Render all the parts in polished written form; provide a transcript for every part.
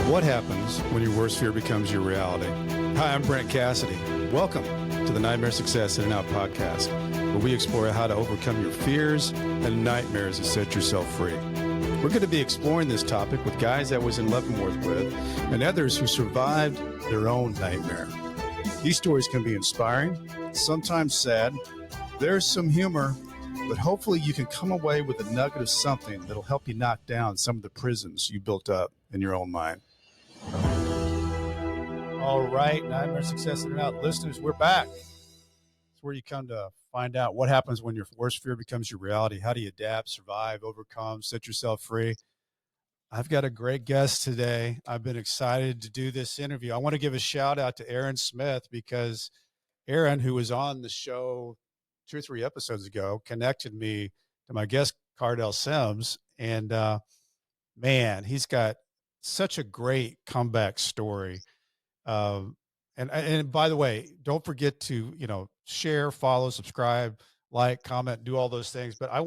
What happens when your worst fear becomes your reality? Hi, I'm Brent Cassidy. Welcome to the Nightmare Success In and Out podcast, where we explore how to overcome your fears and nightmares and set yourself free. We're going to be exploring this topic with guys I was in Leavenworth with and others who survived their own nightmare. These stories can be inspiring, sometimes sad. There's some humor, but hopefully you can come away with a nugget of something that'll help you knock down some of the prisons you built up in your own mind. All right, Nightmare Success In and Out listeners, we're back. It's where you come to find out what happens when your worst fear becomes your reality. How do you adapt, survive, overcome, set yourself free? I've got a great guest today. I've been excited to do this interview. I want to give a shout out to Aaron Smith because Aaron, who was on the show 2 or 3 episodes ago, connected me to my guest, Kardell Sims. And man, he's got such a great comeback story. And by the way, don't forget to, share, follow, subscribe, like, comment, do all those things. But I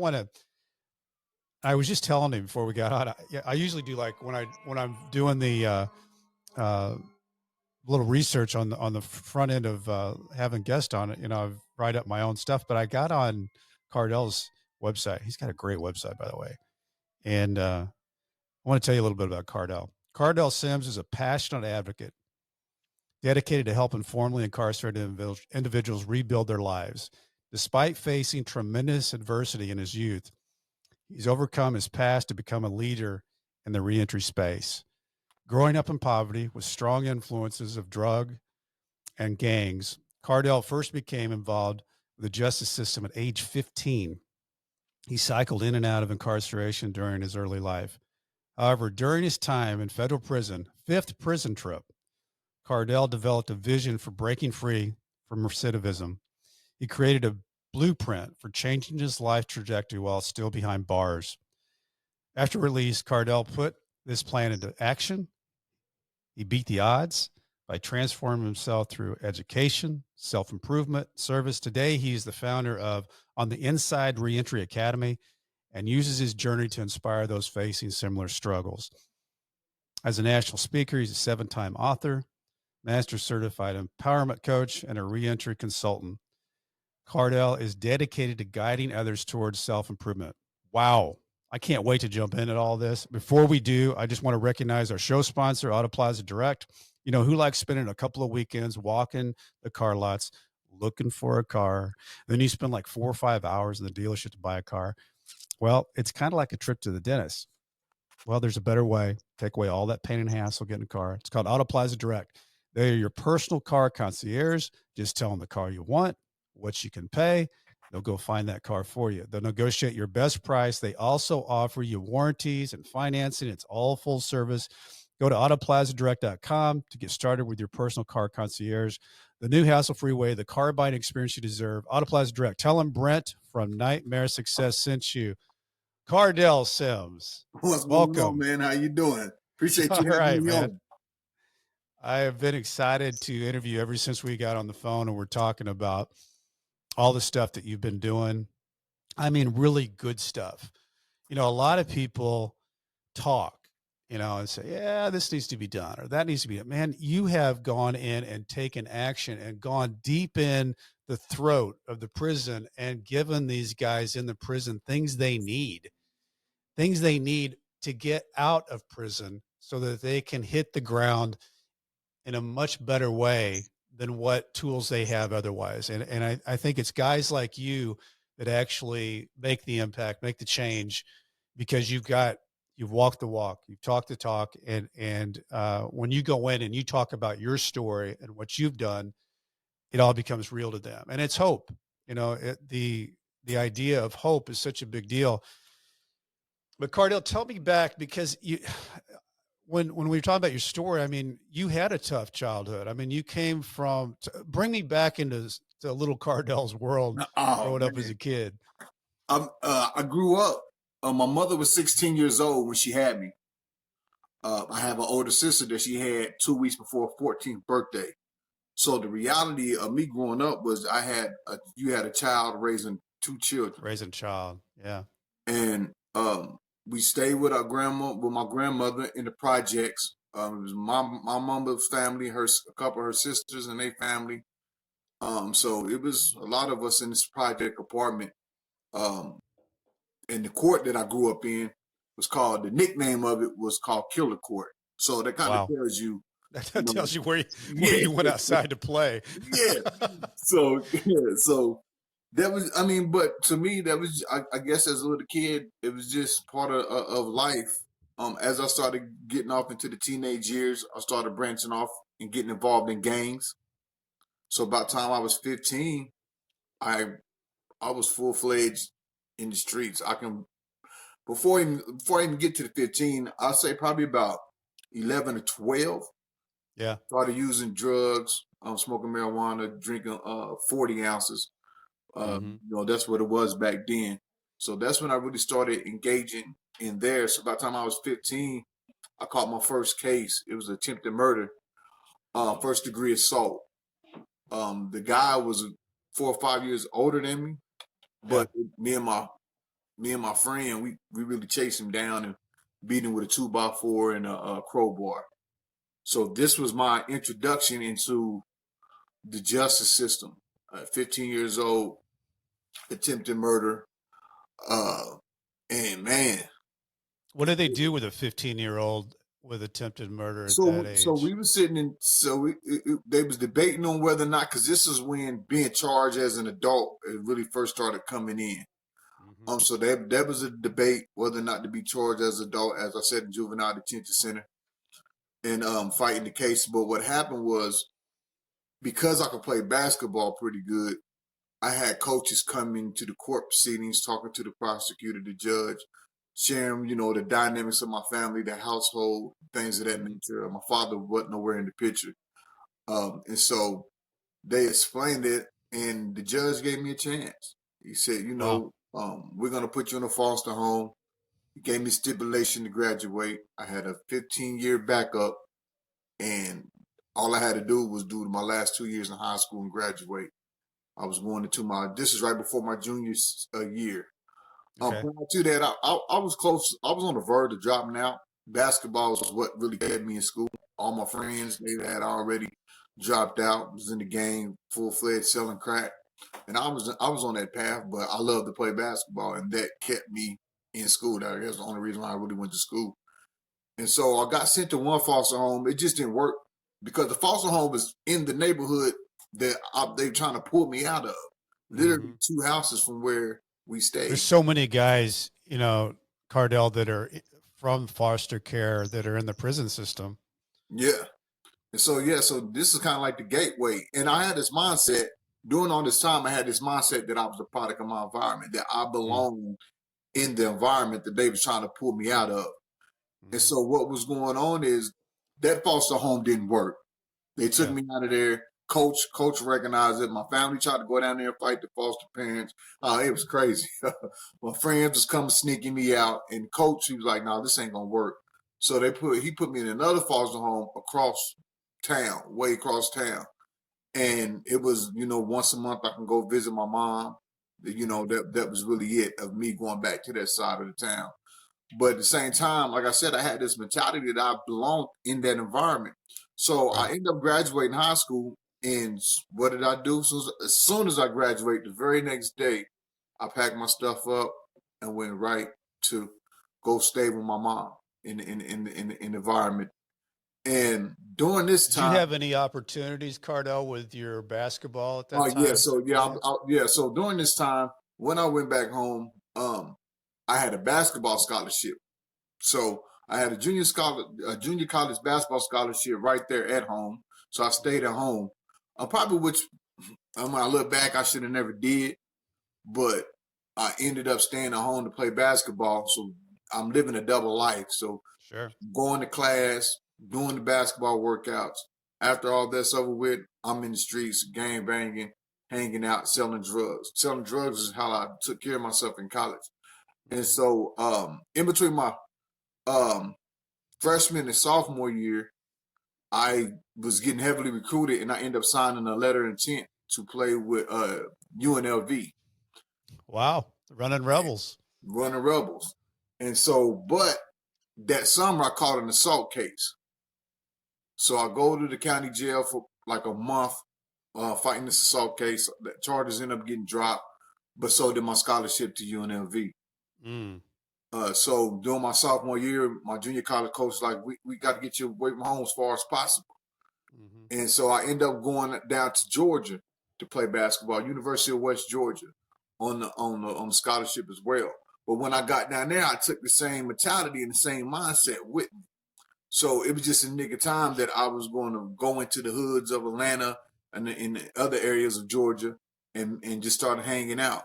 was just telling him before we got on, I usually do like when I'm doing the little research on the front end of having guests on it, I write up my own stuff, but I got on Kardell's website. He's got a great website, by the way. And I want to tell you a little bit about Kardell. Kardell Sims is a passionate advocate dedicated to helping formerly incarcerated individuals rebuild their lives. Despite facing tremendous adversity in his youth, he's overcome his past to become a leader in the reentry space. Growing up in poverty with strong influences of drug and gangs, Kardell first became involved with the justice system at age 15. He cycled in and out of incarceration during his early life. However, during his time in federal prison, 5th prison trip, Kardell developed a vision for breaking free from recidivism. He created a blueprint for changing his life trajectory while still behind bars. After release, Kardell put this plan into action. He beat the odds by transforming himself through education, self-improvement, service. Today, he is the founder of On the Inside Reentry Academy and uses his journey to inspire those facing similar struggles. As a national speaker, he's a 7-time author, master certified empowerment coach, and a reentry consultant. Kardell is dedicated to guiding others towards self-improvement. Wow. I can't wait to jump into all this. Before we do, I just want to recognize our show sponsor, Auto Plaza Direct. Who likes spending a couple of weekends walking the car lots, looking for a car? Then you spend like 4 or 5 hours in the dealership to buy a car. Well, it's kind of like a trip to the dentist. Well, there's a better way. Take away all that pain and hassle getting a car. It's called Auto Plaza Direct. They're your personal car concierge. Just tell them the car you want, what you can pay. They'll go find that car for you. They'll negotiate your best price. They also offer you warranties and financing. It's all full service. Go to autoplazadirect.com to get started with your personal car concierge. The new hassle-free way, the car buying experience you deserve. Auto Plaza Direct. Tell them Brent from Nightmare Success sent you. Kardell Sims. What's going on, man? How you doing? Appreciate you having me on. I have been excited to interview ever since we got on the phone and we're talking about all the stuff that you've been doing. I mean, really good stuff. A lot of people talk, and say, yeah, this needs to be done or that needs to be done. Man, you have gone in and taken action and gone deep in the throat of the prison and given these guys in the prison things they need to get out of prison so that they can hit the ground in a much better way than what tools they have otherwise. And I think it's guys like you that actually make the impact, make the change, because you've walked the walk, you've talked the talk. And when you go in and you talk about your story and what you've done, it all becomes real to them. And it's hope. The idea of hope is such a big deal. But Kardell, tell me back, because when we were talking about your story, I mean, you had a tough childhood. I mean, you came from, bring me back into little Kardell's world growing up as a kid. I grew up, my mother was 16 years old when she had me. I have an older sister that she had 2 weeks before her 14th birthday. So the reality of me growing up was you had a child raising 2 children. Raising a child, yeah. And we stayed with my grandmother in the projects. It was my mother's family, a couple of her sisters and their family. So it was a lot of us in this project apartment. Um, and the court that I grew up in was called, the nickname of it was called Killer Court. So that kind of Wow. tells you, you That know, tells you where yeah, you went outside to play. yeah. So yeah, so that was, I mean, but to me, that was, I guess, as a little kid, it was just part of life. As I started getting off into the teenage years, I started branching off and getting involved in gangs. So by the time I was 15, I I was full fledged in the streets. I can before I even get to the 15, I'll say probably about 11 or 12. Yeah. Started using drugs, smoking marijuana, drinking 40 ounces. Hmm. That's what it was back then. So that's when I really started engaging in there. So by the time I was 15, I caught my first case. It was attempted murder, first degree assault. The guy was 4 or 5 years older than me, Yeah. but me and my friend, we really chased him down and beat him with a 2x4 and a crowbar. So this was my introduction into the justice system. 15 years old, attempted murder. Uh, and man, What do they do with a 15-year-old with attempted murder at that so age? we were sitting in, they was debating on whether or not, because this is when being charged as an adult it really first started coming in. Hmm. So that was a debate whether or not to be charged as an adult, as I said, in juvenile detention center, and fighting the case. But what happened was, because I could play basketball pretty good, I had coaches coming to the court proceedings, talking to the prosecutor, the judge, sharing, the dynamics of my family, the household, things of that Hmm. nature. My father wasn't nowhere in the picture. And so they explained it, and the judge gave me a chance. He said, Wow. we're going to put you in a foster home. He gave me stipulation to graduate. I had a 15-year backup, and all I had to do was do my last 2 years in high school and graduate. I was going into this is right before my junior year. Okay. Prior to that, I was close. I was on the verge of dropping out. Basketball was what really kept me in school. All my friends, they had already dropped out, was in the game, full fledged selling crack. And I was on that path, but I loved to play basketball, and that kept me in school. That's the only reason why I really went to school. And so I got sent to one foster home. It just didn't work because the foster home was in the neighborhood that they trying to pull me out of. Literally Hmm. 2 houses from where we There's stayed. so many guys, Kardell, that are from foster care that are in the prison system. Yeah. And so, yeah, so this is kind of like the gateway. And I had this mindset during all this time. I had this mindset that I was a product of my environment, that I belonged in the environment that they was trying to pull me out of. And Mm-hmm. so what was going on is that foster home didn't work. They took Yeah. me out of there. Coach recognized it. My family tried to go down there and fight the foster parents. It was crazy. My friends was coming sneaking me out, and coach, he was like, "No, this ain't gonna work." So he put me in another foster home across town, way across town, and it was, once a month I can go visit my mom. That was really it of me going back to that side of the town. But at the same time, like I said, I had this mentality that I belonged in that environment. So I Right. ended up graduating high school. And what did I do? So as soon as I graduated, the very next day, I packed my stuff up and went right to go stay with my mom in the environment. And during this Did you time, have any opportunities, Kardell, with your basketball at that oh yeah, time to so yeah, advance? yeah. So during this time, when I went back home, I had a basketball scholarship. So I had a junior college basketball scholarship right there at home. So I stayed at home. Probably which when I look back, I should have never did, but I ended up staying at home to play basketball. So I'm living a double life. So Sure. going to class, doing the basketball workouts. After all that's over with, I'm in the streets, gang banging, hanging out, selling drugs. Selling drugs is how I took care of myself in college. And Hmm. so, in between my um, freshman and sophomore year, I was getting heavily recruited, and I ended up signing a letter of intent to play with UNLV, Wow. Running Rebels. running Rebels. And so, but that summer I caught an assault case. So I go to the county jail for like a month, fighting this assault case. The charges end up getting dropped, but so did my scholarship to UNLV. Mm. So during my sophomore year, my junior college coach was like, we got to get you away from home as far as possible. Hmm. And so I end up going down to Georgia to play basketball, University of West Georgia, on the scholarship as well. But when I got down there, I took the same mentality and the same mindset with me. So it was just a nick of time that I was going to go into the hoods of Atlanta and in the other areas of Georgia and just started hanging out.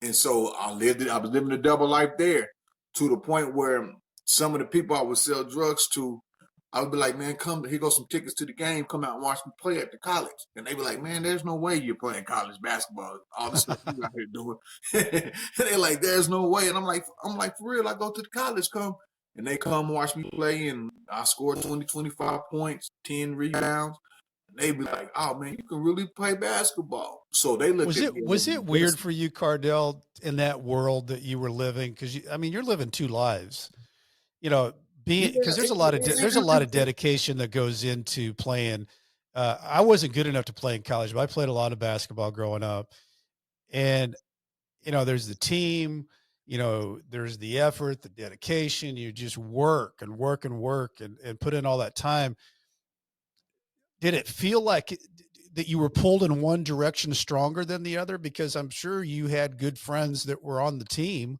And so I was living a double life there to the point where some of the people I would sell drugs to, I would be like, man, come, here goes some tickets to the game. Come out and watch me play at the college. And they be like, man, there's no way you're playing college basketball. All the stuff you out here doing. And they're like, there's no way. And I'm like, for real, I go to the college, come. And they come watch me play, and I scored 20, 25 points, 10 rebounds. And they be like, oh, man, you can really play basketball. So they looked Was at it me a was little it weird investment. for you, Cardell, in that world that you were living? Because I mean, you're living two lives. You know, being Yeah, because there's a lot of dedication that goes into playing. I wasn't good enough to play in college, but I played a lot of basketball growing up, and there's the team. There's the effort, the dedication. You just work and work and work and put in all that time. Did it feel like that you were pulled in one direction stronger than the other? Because I'm sure you had good friends that were on the team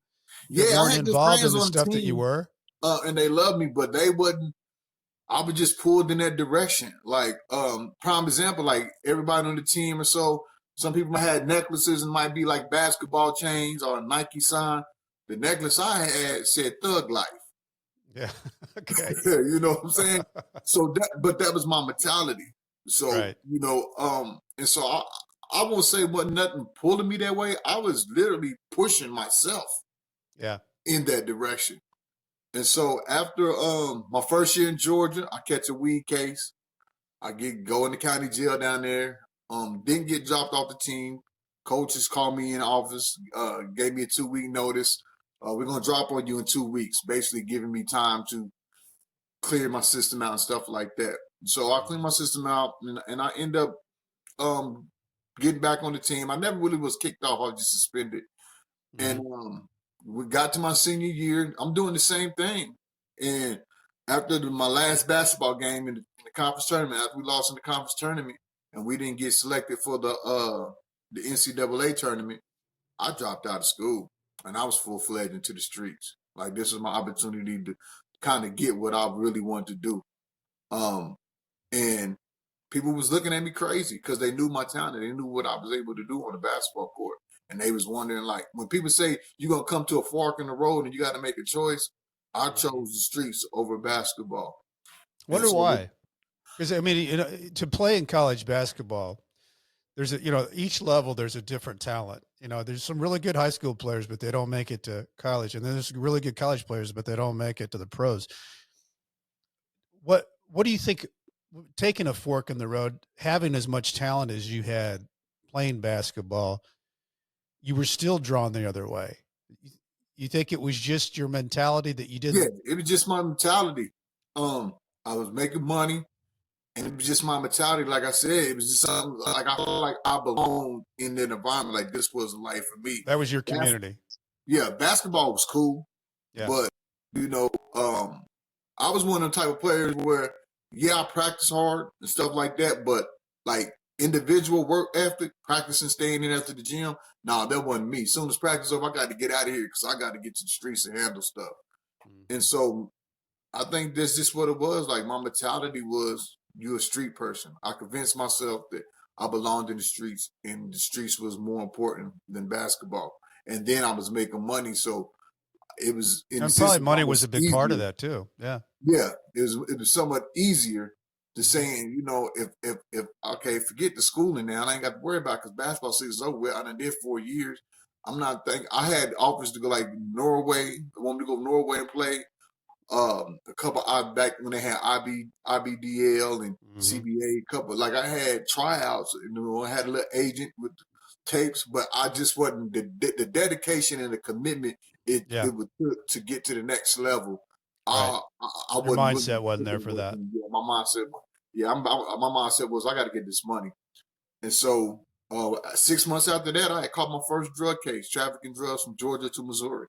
that yeah, I weren't had good involved in friends the on the stuff that you team, were. and they loved me, but they wasn't. I was just pulled in that direction. Like, prime example, like everybody on the team or so, some people had necklaces and might be like basketball chains or a Nike sign. The necklace I had said Thug Life. Yeah. Okay. You know what I'm saying? So but that was my mentality. So, Right. and so I won't say wasn't nothing pulling me that way. I was literally pushing myself Yeah. in that direction. And so after my first year in Georgia, I catch a weed case. I go in the county jail down there. Didn't get dropped off the team. Coaches called me in office, gave me a 2-week notice. We're gonna drop on you in 2 weeks, basically giving me time to clear my system out and stuff like that. So I cleaned Mhm. my system out, and I end up um, getting back on the team. I never really was kicked off; I was just suspended. And Mhm. we got to my senior year. I'm doing the same thing. And after my last basketball game in the conference tournament, after we lost in the conference tournament, and we didn't get selected for the NCAA tournament, I dropped out of school, and I was full fledged into the streets. Like this was my opportunity to kind of get what I really wanted to do. Um, and people was looking at me crazy because they knew my talent. They knew what I was able to do on the basketball court. And they was wondering, like, when people say you're gonna come to a fork in the road and you got to make a choice, I Mhm. chose the streets over basketball. And Wonder so, why? Because I mean, to play in college basketball, there's each level there's a different talent. There's some really good high school players, but they don't make it to college, and then there's really good college players, but they don't make it to the pros. What do you think? Taking a fork in the road, having as much talent as you had playing basketball, you were still drawn the other way. You you think it was just your mentality that you yeah, didn't? it was just my mentality. I was making money, and it was just my mentality. Like I said, it was just something like I felt like I belonged in that environment. Like this was life for me. That was your Bas- community. yeah, basketball was cool, Yeah. but you know, um, I was one of the type of players where, yeah, I practice hard and stuff like that, but like individual work ethic, practicing, staying in after the gym, nah, that wasn't me. Soon as practice over, I got to get out of here because I got to get to the streets and handle stuff. And Mhm. so I think that's just what it was. Like my mentality was, you a street person. I convinced myself that I belonged in the streets, and the streets was more important than basketball. And then I was making money, so it was in the And probably system money was a almost big part of easier. that too. Yeah. Yeah, it was somewhat easier to Mhm. saying, if okay, forget the schooling now. I ain't got to worry about because basketball season's over with. I done did 4 years. I'm not thinking. I had offers to go like Norway. I wanted to go Norway and play. A couple I back when they had IBDL and Mhm. CBA. Couple like I had tryouts. I had a little agent with tapes, but I just wasn't the dedication and the commitment Yeah. it would to get to the next level. Right. I Your wasn't willing mindset to wasn't put there that for work that. in. Yeah, my mindset. Yeah, my mindset was I got to get this money. And so 6 months after that, I had caught my first drug case, trafficking drugs from Georgia to Missouri.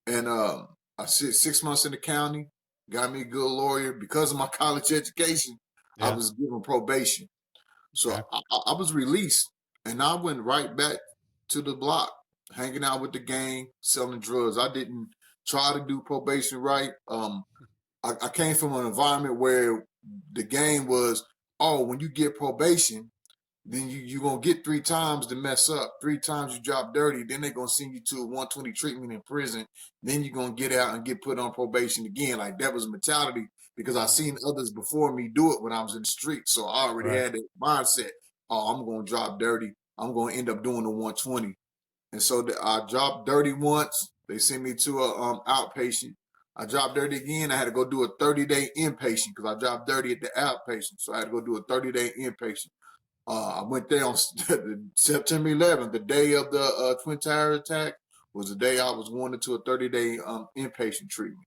And I sit 6 months in the county, got me a good lawyer. Because of my college education, I Yeah. was given probation. So Okay. I was released, and I went right back to the block, hanging out with the gang, selling drugs. I didn't try to do probation right. I came from an environment where the game was, oh, when you get probation, then you gonna get 3 times to mess up. 3 times you drop dirty, then they're gonna send you to a 120 treatment in prison. Then you're gonna get out and get put on probation again. Like that was a mentality because I Mm. seen others before me do it when I was in the street. So I already Right. had that mindset. Oh, I'm gonna drop dirty. I'm gonna end up doing the 120. And so I dropped dirty once. They sent me to a outpatient. I dropped dirty again. I had to go do a 30-day inpatient because I dropped dirty at the outpatient. So I had to go do a 30-day inpatient. I went there on September 11th, the day of the Twin Tower attack, was the day I was going into a 30-day inpatient treatment.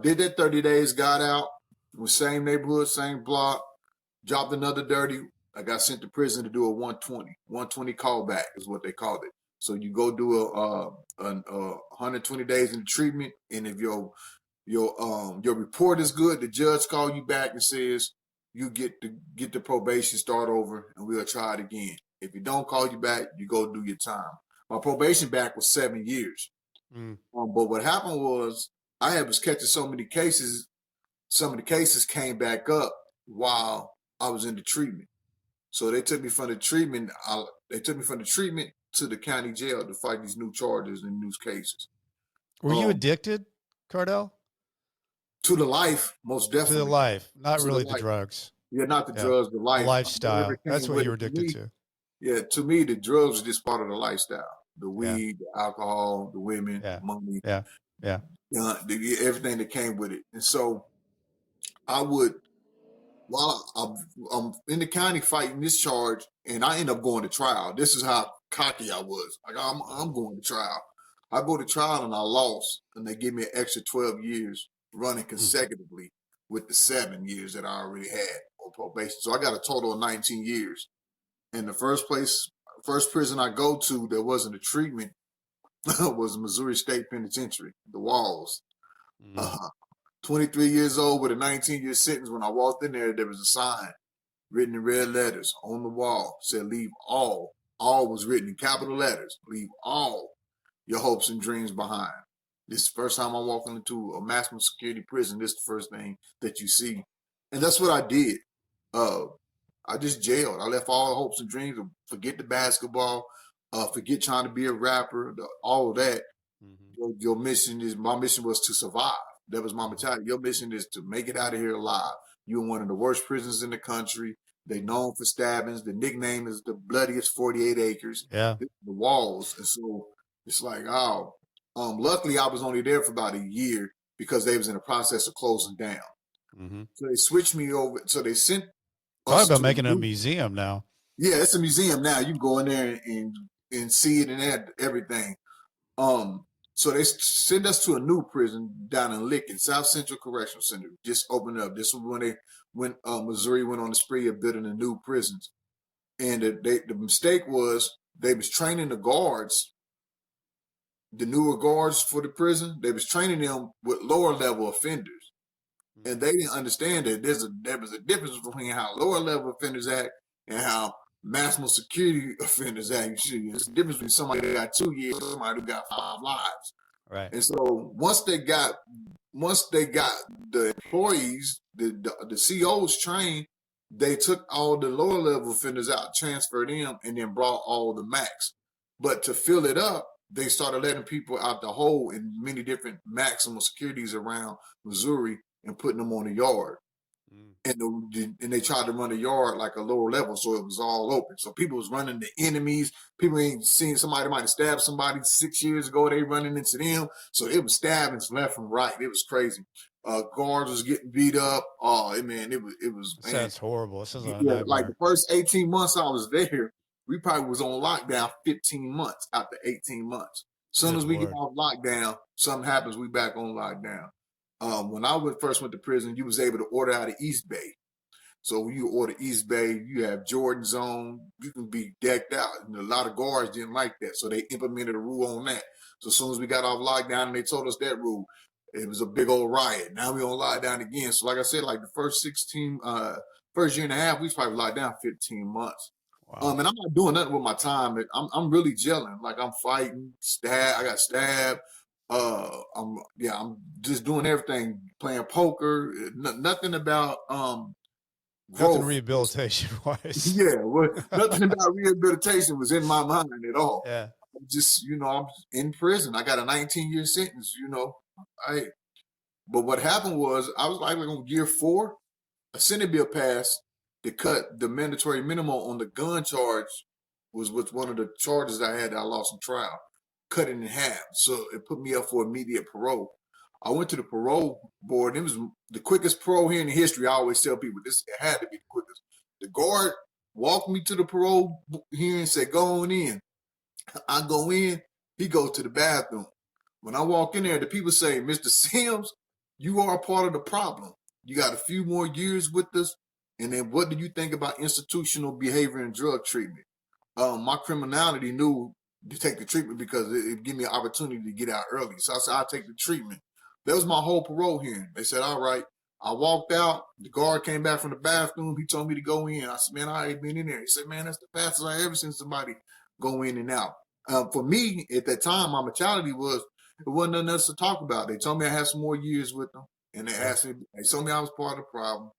Did that 30 days, got out, was same neighborhood, same block, dropped another dirty. I got sent to prison to do a 120 callback is what they called it. So you go do a 120 days in treatment, and if your report is good, the judge call you back and says you get the probation, start over, and we'll try it again. If you don't call you back, you go do your time. My probation back was 7 years. Mm. But what happened was I was catching so many cases. Some of the cases came back up while I was in the treatment. So they took me from the treatment. They took me from the treatment to the county jail to fight these new charges and new cases. Were you Um, addicted, Cardell? to the life, most To the definitely. life, not To the really the life. drugs. Yeah, not the Yeah. drugs, the The life. Whatever lifestyle. That's came what with you it were to addicted me. to. Yeah, to me, the drugs are just part of the lifestyle. The Yeah. weed, the alcohol, the women, Yeah. money, Yeah. Yeah. everything that came with it. And so I would, while I'm in the county fighting this charge, and I end up going to trial. This is how cocky I was. Like I'm Mhm. going to trial. I go to trial and I lost, and they give me an extra 12 years running Mm. consecutively with the 7 years that I already had on probation. So I got a total of 19 years. And the first prison I go to that wasn't a treatment was Missouri State Penitentiary, the Walls. Mm. Uh, 23 years old with a 19-year sentence. When I walked in there was a sign written in red letters on the wall, said leave all. All was written in capital letters. Leave all your hopes and dreams behind. This is the first time I'm walking into a maximum security prison. This is the first thing that you see. And that's what I did. Uh, I just jailed. I left all the hopes and dreams. Forget the basketball. Forget trying to be a rapper. All of that. Mhm. Your mission is my mission was to survive. That was my Mhm. mentality. Your mission is to make it out of here alive. You're in one of the worst prisons in the country. They known for stabbings. The nickname is the bloodiest 48 acres. Yeah. The walls. And so it's like, oh. Luckily I was only there for about a year because they was in the process of closing down. Mhm. So they switched me over. So they sent Talk us about to a making a new. museum now. Yeah, it's a museum now. You can go in there and see it and everything. Um, so they send us to a new prison down in Licking, South Central Correctional Center. Just opened up. This was when Missouri went on the spree of building the new prisons. And the mistake was they was training the guards, the newer guards for the prison. They was training them with lower level offenders, and Mhm. they didn't understand that there was a difference between how lower level offenders act and how maximum security offenders act. There's a difference between somebody that got 2 years and somebody who got 5 lives. Right. And so once they got the employees, the COs trained, they took all the lower level offenders out, transferred them, and then brought all the max. But to fill it up, they started letting people out the hole in many different maximum securities around Missouri and putting them on the yard. Mm. And they tried to run the yard like a lower level, so it was all open. So people was running the enemies. People ain't seen somebody might have stabbed somebody 6 years ago. They running into them, so it was stabbings left and right. It was crazy. Guards was getting beat up. Oh man, it was That man. sounds horrible. This is a Yeah, like the nightmare. first 18 months I was there, we probably was on lockdown 15 months after 18 months. Soon Good as we get Lord. off lockdown, something happens, we back on lockdown. When I first went to prison, you was able to order out of East Bay. So when you order East Bay, you have Jordan Zone. You can be decked out. And a lot of guards didn't like that, so they implemented a rule on that. So as soon as we got off lockdown and they told us that rule, it was a big old riot. Now we on lockdown again. So like I said, like the first year and a half, we probably locked down 15 months. Wow. And I'm not doing nothing with my time. I'm really gelling. Like I'm fighting, I got stabbed. I'm just doing everything, playing poker. Nothing about Nothing growth. rehabilitation wise. Yeah, well, nothing about rehabilitation was in my mind at all. Yeah. Just I'm in prison. I got a 19-year sentence. I. But what happened was I was like on year 4. A Senate bill passed to cut the mandatory minimum on the gun charge. Was with one of the charges I had that I lost in trial. Cut it in half, so it put me up for immediate parole. I went to the parole board. And it was the quickest parole here in history. I always tell people this. It had to be the quickest. The guard walked me to the parole hearing and said, "Go on in." I go in. He goes to the bathroom. When I walk in there, the people say, "Mr. Sims, you are a part of the problem. You got a few more years with us. And then what do you think about institutional behavior and drug treatment?" My criminality knew to take the treatment because it gave me an opportunity to get out early. So I said, "I'll take the treatment." That was my whole parole hearing. They said, "All right." I walked out. The guard came back from the bathroom. He told me to go in. I said, "Man, I ain't been in there." He said, "Man, that's the fastest I ever seen somebody go in and out." For me, at that time, my mentality was, it wasn't nothing else to talk about. They told me I had some more years with them. And Yeah. they told me I was part of the problem.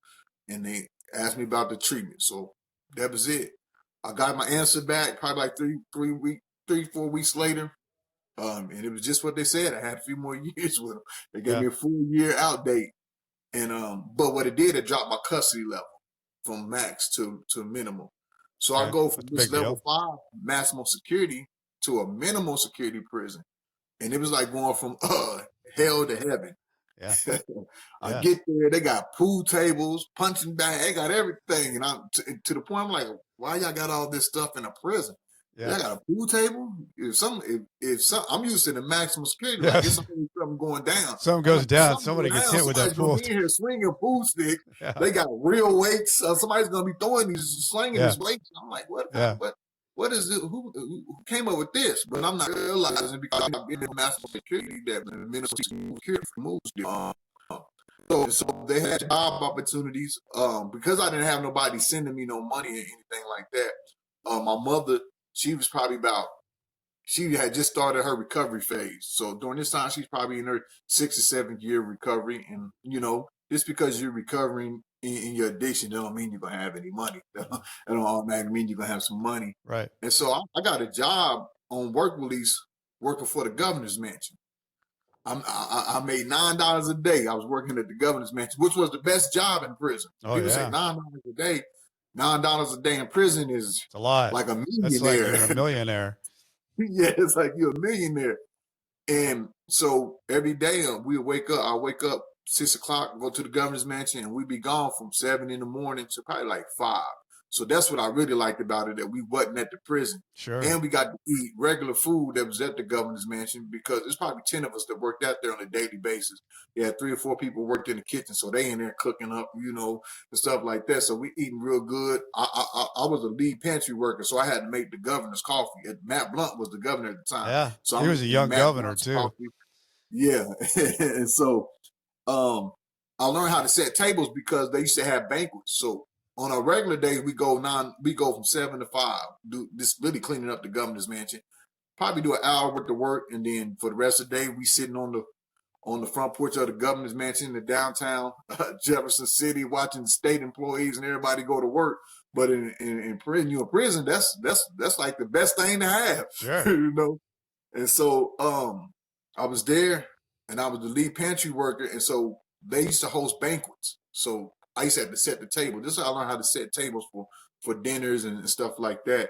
And they asked me about the treatment. So that was it. I got my answer back probably like 4 weeks later. And it was just what they said. I had a few more years with them. They gave Yeah. me a full year out date. And but what it did, it dropped my custody level from max to minimum. So I Okay. go from That's a this big level deal. 5 maximum security to a minimum security prison. And it was like going from hell to heaven. Yeah. I Yeah. get there, they got pool tables, punching bag, they got everything, and I'm to the point I'm like, why y'all got all this stuff in a prison? Yeah. Y'all got a pool table? If some, I'm used to the maximum security, like Yeah. it's something going down. Something I'm goes like, down. something going Somebody gets down. hit with that Somebody's gonna pool. be in here swinging pool stick. Yeah. They got real weights. Somebody's gonna be throwing slinging Yeah. these weights. I'm like, Yeah. what is it? Who came up with this? But I'm not realizing because I've been in maximum security that the minimum security moves. So they had job opportunities. Because I didn't have nobody sending me no money or anything like that. My mother, she was probably she had just started her recovery phase. So during this time, she's probably in her 6th or 7th year of recovery. And just because you're recovering in your addiction, that don't mean you're gonna have any money. That don't automatically mean you're gonna have some money. Right. And so I got a job on work release working for the governor's mansion. I made $9 a day. I was working at the governor's mansion, which was the best job in prison. Oh People say yeah. $9 a day. $9 a day in prison is It's a lot. like a That's like millionaire. being a millionaire. Yeah, it's like you're a millionaire. And so every day we wake up. I wake up 6 o'clock, go to the governor's mansion, and we be gone from 7 in the morning to probably like 5. So that's what I really liked about it, that we wasn't at the prison. Sure. And we got to eat regular food that was at the governor's mansion because there's probably 10 of us that worked out there on a daily basis. They had 3 or 4 people worked in the kitchen, so they in there cooking up, and stuff like that. So we eating real good. I was a lead pantry worker, so I had to make the governor's coffee. Matt Blunt was the governor at the time. Yeah. So He I'm was a making young Matt governor Blunt's too. coffee. Yeah. And so um I learned how to set tables because they used to have banquets. So on a regular day we go from 7 to 5, do this really cleaning up the governor's mansion. Probably do an hour worth of work, and then for the rest of the day we sitting on the front porch of the governor's mansion in the downtown Jefferson City, watching the state employees and everybody go to work. But in prison, that's like the best thing to have. Sure. And so I was there, and I was the lead pantry worker, and so they used to host banquets. So I used to have to set the table. This is how I learned how to set tables for dinners and stuff like that.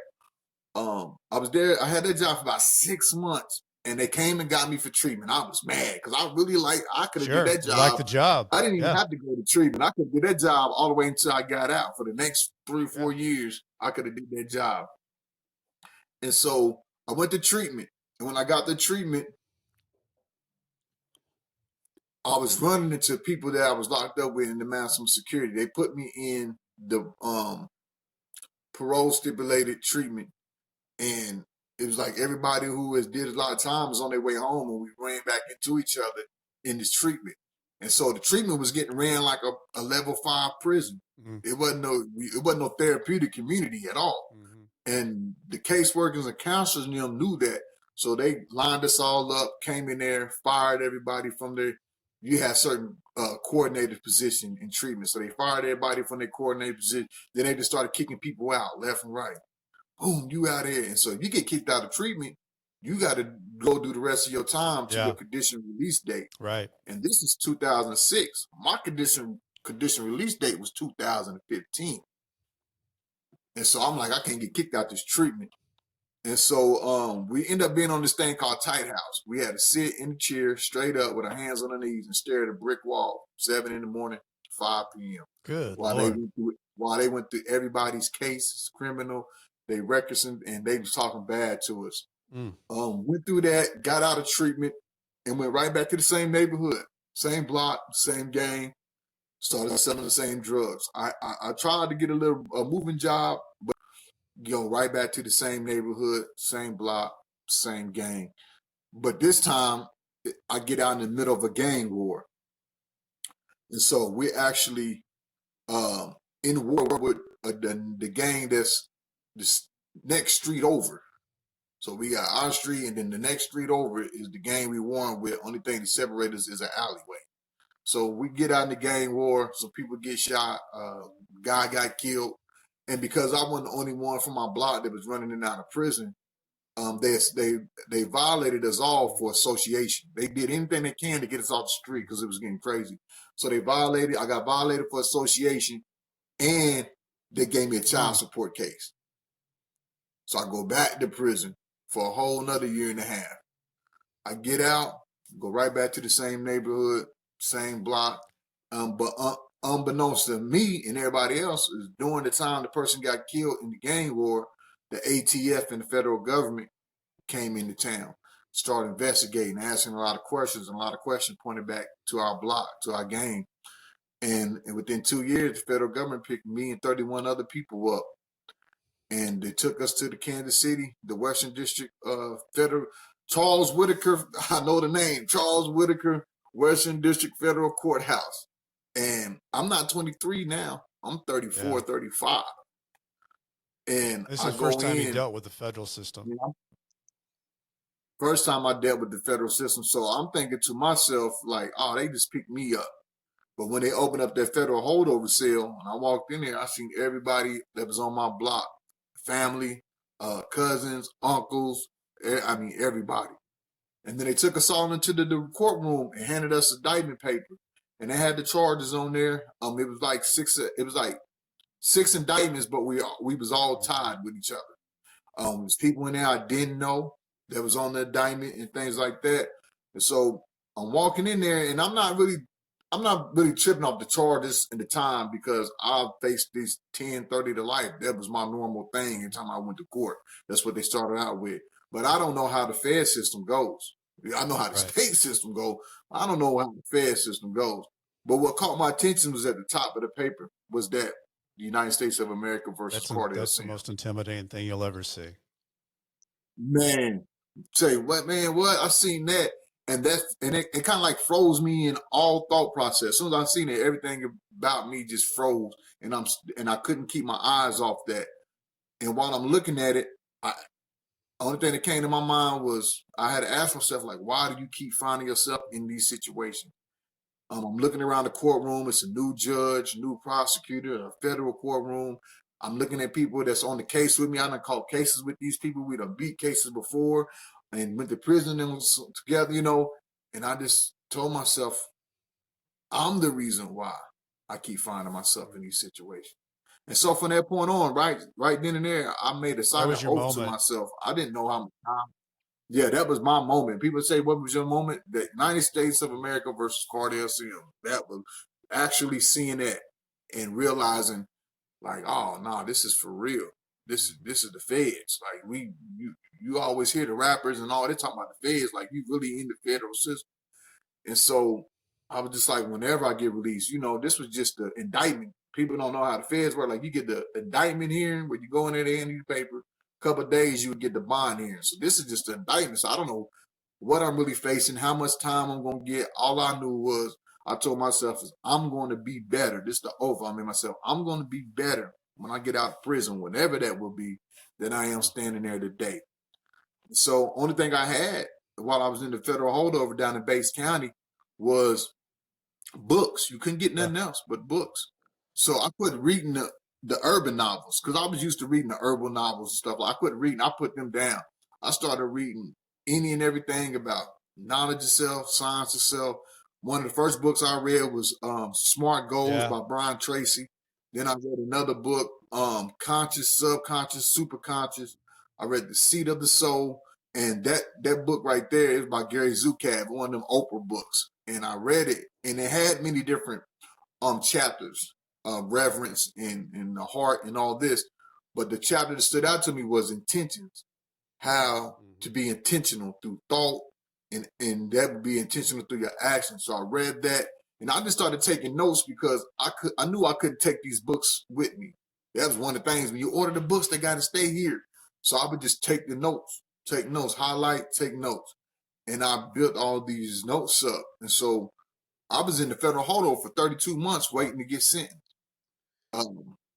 I was there. I had that job for about 6 months, and they came and got me for treatment. I was mad because I really I could have did Sure. that You like job. the job. I didn't even Yeah. have to go to treatment. I could do that job all the way until I got out. For the next 3 or Yeah. 4 years, I could have did that job. And so I went to treatment. And when I got the treatment, I was running into people that I was locked up with in the maximum security. They put me in the parole stipulated treatment, and it was like everybody who has did a lot of time was on their way home, and we ran back into each other in this treatment. And so the treatment was getting ran like a level 5 prison. Mm-hmm. It wasn't no therapeutic community at all. Mm-hmm. And the caseworkers and counselors and them knew that. So they lined us all up, came in there, fired everybody from their, you have certain coordinated position in treatment. So they fired everybody from their coordinated position. Then they just started kicking people out left and right. Boom, you out here. And so if you get kicked out of treatment, you got to go do the rest of your time to your condition release date. Right. And this is 2006. My condition release date was 2015. And so I'm like, I can't get kicked out this treatment. And so we end up being on this thing called Tight House. We had to sit in the chair straight up with our hands on our knees and stare at a brick wall, 7 in the morning, 5 p.m. Good while Lord. they went through everybody's cases, criminal, they records, and they was talking bad to us. Went through that, got out of treatment, and went right back to the same neighborhood, same block, same gang. Started selling the same drugs. I tried to get a moving job, but go right back to the same neighborhood, same block, same gang. But this time, I get out in the middle of a gang war. And so we're actually in war with the gang that's the next street over. So we got our street, and then the next street over is the gang we won with. Only thing that separates us is an alleyway. So we get out in the gang war, some people get shot, guy got killed. And because I wasn't the only one from my block that was running in and out of prison, they violated us all for association. They did anything they can to get us off the street because it was getting crazy. So I got violated for association, and they gave me a child support case. So I go back to prison for a whole another year and a half. I get out, go right back to the same neighborhood, same block. But unbeknownst to me and everybody else, is during the time the person got killed in the gang war, the ATF and the federal government came into town, started investigating, asking a lot of questions, and a lot of questions pointed back to our block, to our gang. And within 2 years, the federal government picked me and 31 other people up. And they took us to the Kansas City, the Western District Federal, Charles Whitaker, I know the name, Charles Whitaker, Western District Federal Courthouse. And I'm not 23 now. I'm 34, 35. And this is I the go first time in. you dealt with the federal system. First time I dealt with the federal system. So I'm thinking to myself, like, oh, they just picked me up. But when they opened up that federal holdover cell, and I walked in there, I seen everybody that was on my block, family, cousins, uncles, everybody. And then they took us all into the courtroom and handed us indictment paper. And they had the charges on there. It was like six indictments, but we was all tied with each other. There's people in there I didn't know that was on the indictment and things like that. And so I'm walking in there, and I'm not really tripping off the charges in the time, because I faced these 10, 30 to life. That was my normal thing every time I went to court. That's what they started out with. But I don't know how the Fed system goes. I know how the state system goes. I don't know how the Fed system goes. But what caught my attention was at the top of the paper was that the United States of America versus Kardell. That's the most intimidating thing you'll ever see. Man, say what, man? What? I seen that, and it kind of like froze me in all thought process. As soon as I seen it, everything about me just froze, and I couldn't keep my eyes off that. And while I'm looking at it, only thing that came to my mind was I had to ask myself, like, why do you keep finding yourself in these situations? I'm looking around the courtroom. It's a new judge, new prosecutor, a federal courtroom. I'm looking at people that's on the case with me. I done caught cases with these people. We done beat cases before and went to prison and was together, And I just told myself, I'm the reason why I keep finding myself in these situations. And so from that point on, right then and there, I made a silent oath to myself. I didn't know how much time. Yeah, that was my moment. People say, what was your moment? The United States of America versus Kardell. That was actually seeing that and realizing, like, oh, no, this is for real. This is the feds. Like, you always hear the rappers and all, they talking about the feds, like you really in the federal system. And so I was just like, whenever I get released, this was just the indictment. People don't know how the feds work. Like, you get the indictment hearing where you go in there, they hand you the paper. A couple of days, you would get the bond hearing. So this is just an indictment. So I don't know what I'm really facing, how much time I'm going to get. All I knew was I told myself is I'm going to be better. This is the oath I made myself. I'm going to be better when I get out of prison, whatever that will be, than I am standing there today. So only thing I had while I was in the federal holdover down in Bates County was books. You couldn't get Yeah. nothing else but books. So I quit reading the urban novels because I was used to reading the urban novels and stuff. I quit reading. I put them down. I started reading any and everything about knowledge of self, science of self. One of the first books I read was Smart Goals Yeah. by Brian Tracy. Then I read another book, Conscious, Subconscious, Superconscious. I read The Seat of the Soul. And that book right there is by Gary Zukav, one of them Oprah books. And I read it, and it had many different chapters, reverence and the heart and all this. But the chapter that stood out to me was intentions, how to be intentional through thought, and that would be intentional through your actions. So I read that, and I just started taking notes because I knew I couldn't take these books with me. That was one of the things when you order the books, they got to stay here. So I would just take the notes, highlight, take notes, and I built all these notes up. And so I was in the federal holdover for 32 months waiting to get sentenced.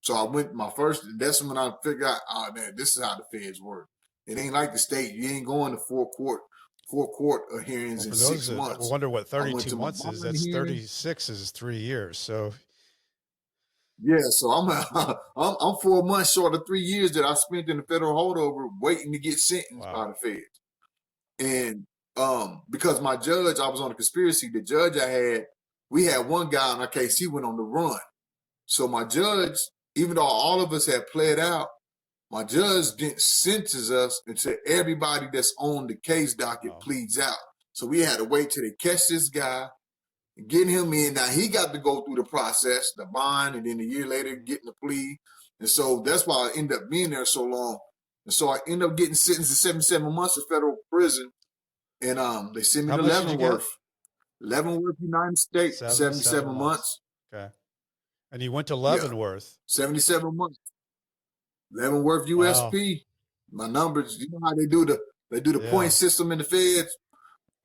So I went my first, that's when I figured out, oh man, this is how the feds work. It ain't like the state. You ain't going to four court hearings Well, in for six those that months. wonder what I went 32 to my months is, bond that's hearing. 36 is 3 years. So Yeah, so I'm 4 months short of 3 years that I spent in the federal holdover waiting to get sentenced wow. by the feds. And because my judge, I was on a conspiracy. The judge I had, we had one guy on our case, he went on the run. So my judge, even though all of us had pled out, my judge didn't sentence us until everybody that's on the case docket Wow. pleads out. So we had to wait till they catch this guy, get him in. Now he got to go through the process, the bond, and then a year later getting the plea. And so that's why I ended up being there so long. And so I ended up getting sentenced to 77 months of federal prison. And they sent me How to much did you get? Leavenworth, United States, 77 77 months. months. Okay. And you went to Yeah, Leavenworth. 77 months. Leavenworth, Wow. USP. My numbers, you know how they do the point Yeah. system in the feds.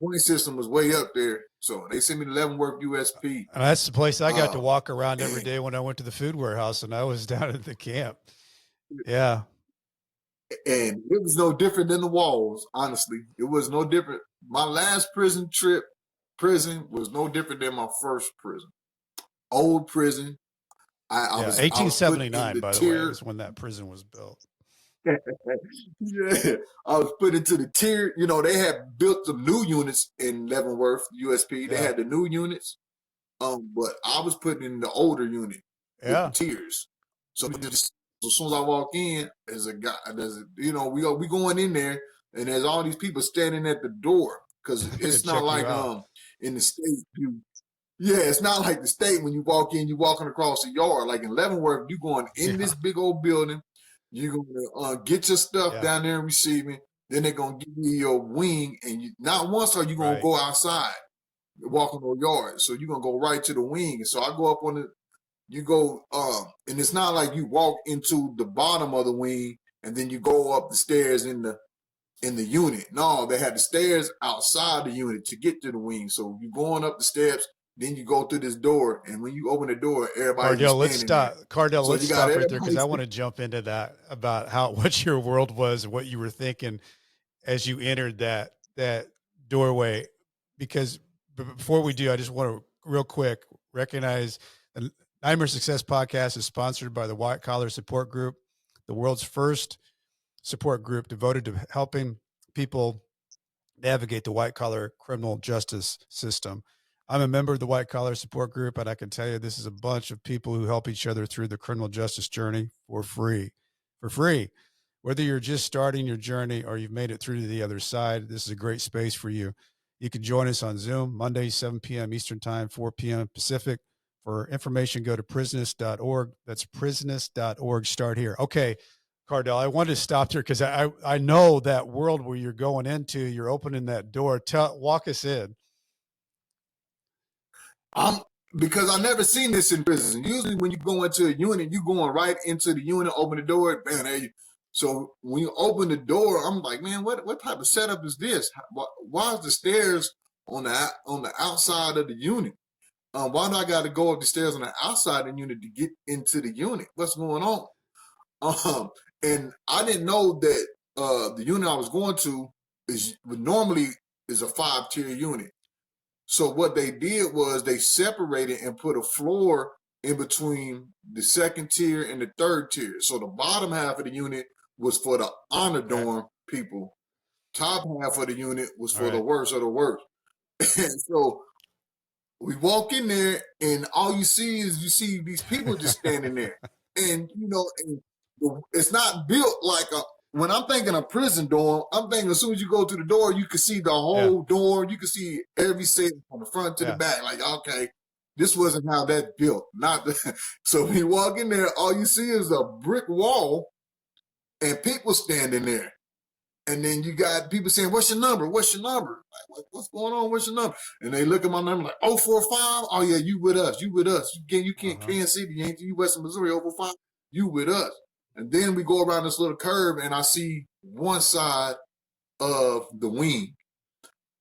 Point system was way up there, so they sent me to Leavenworth, USP. And that's the place I got to Um, walk around every and day when I went to the food warehouse and I was down at the camp. Yeah. and it was no different than the walls. Honestly, it was no different. My last prison was no different than my first prison. Old prison. I Yeah. was put in 1879, the by the way, tier. is when that prison was built. Yeah, I was put into the tier. They had built some new units in Leavenworth, USP. They Yeah. had the new units, but I was put in the older unit with the Yeah. tiers. So as soon as I walk in, there's a guy. We going in there, and there's all these people standing at the door because They're gonna it's not check you like out. in the state. Yeah, it's not like the state when you walk in, you walking across the yard. Like in Leavenworth, you going in Yeah. this big old building. You're gonna get your stuff Yeah. down there and receiving. Then they're gonna give you your wing, and not once are you gonna Right. go outside, walk on the yard. So you're gonna go right to the wing. And so I go up on you go, and it's not like you walk into the bottom of the wing and then you go up the stairs in the unit. No, they had the stairs outside the unit to get to the wing. So you're going up the steps, then you go through this door, and when you open the door, everybody's just Cardell, let's standing there. stop. Cardell, So let's you got stop right there because everybody. I want to jump into that about what your world was and what you were thinking as you entered that doorway. Because before we do, I just want to real quick recognize the Nightmare Success Podcast is sponsored by the White Collar Support Group, the world's first support group devoted to helping people navigate the white collar criminal justice system. I'm a member of the White Collar Support Group, and I can tell you this is a bunch of people who help each other through the criminal justice journey for free. For free. Whether you're just starting your journey or you've made it through to the other side, this is a great space for you. You can join us on Zoom Monday, 7 p.m. Eastern Time, 4 p.m. Pacific. For information, go to prisonist.org. That's prisonist.org. Start here. Okay, Cardell, I wanted to stop there because I know that world where you're going into, you're opening that door. Walk us in. I'm because I never seen this in prison. Usually, when you go into a unit, you going right into the unit, open the door, bam, there you. So when you open the door, I'm like, man, what type of setup is this? Why is the stairs on the outside of the unit? Why do I got to go up the stairs on the outside of the unit to get into the unit? What's going on? And I didn't know that the unit I was going to normally is a 5-tier unit. So what they did was they separated and put a floor in between the second tier and the third tier. So the bottom half of the unit was for the honor Okay. dorm people. Top half of the unit was All for the right. worst of the worst. And so we walk in there, and all you see these people just standing there, and it's not built like a. When I'm thinking a prison dorm, I'm thinking as soon as you go to the door, you can see the Yeah. whole door. You can see every cell from the front to the Yeah. back. Like, okay, this wasn't how that's built. Not the, so when you walk in there, all you see is a brick wall and people standing there. And then you got people saying, "What's your number? What's your number? Like, what's going on? What's your number?" And they look at my number like, "Oh, 045? Oh yeah, you with us? You with us? You can't Uh-huh. Kansas City, ain't you? Western Missouri 045? You with us?" And then we go around this little curve, and I see one side of the wing,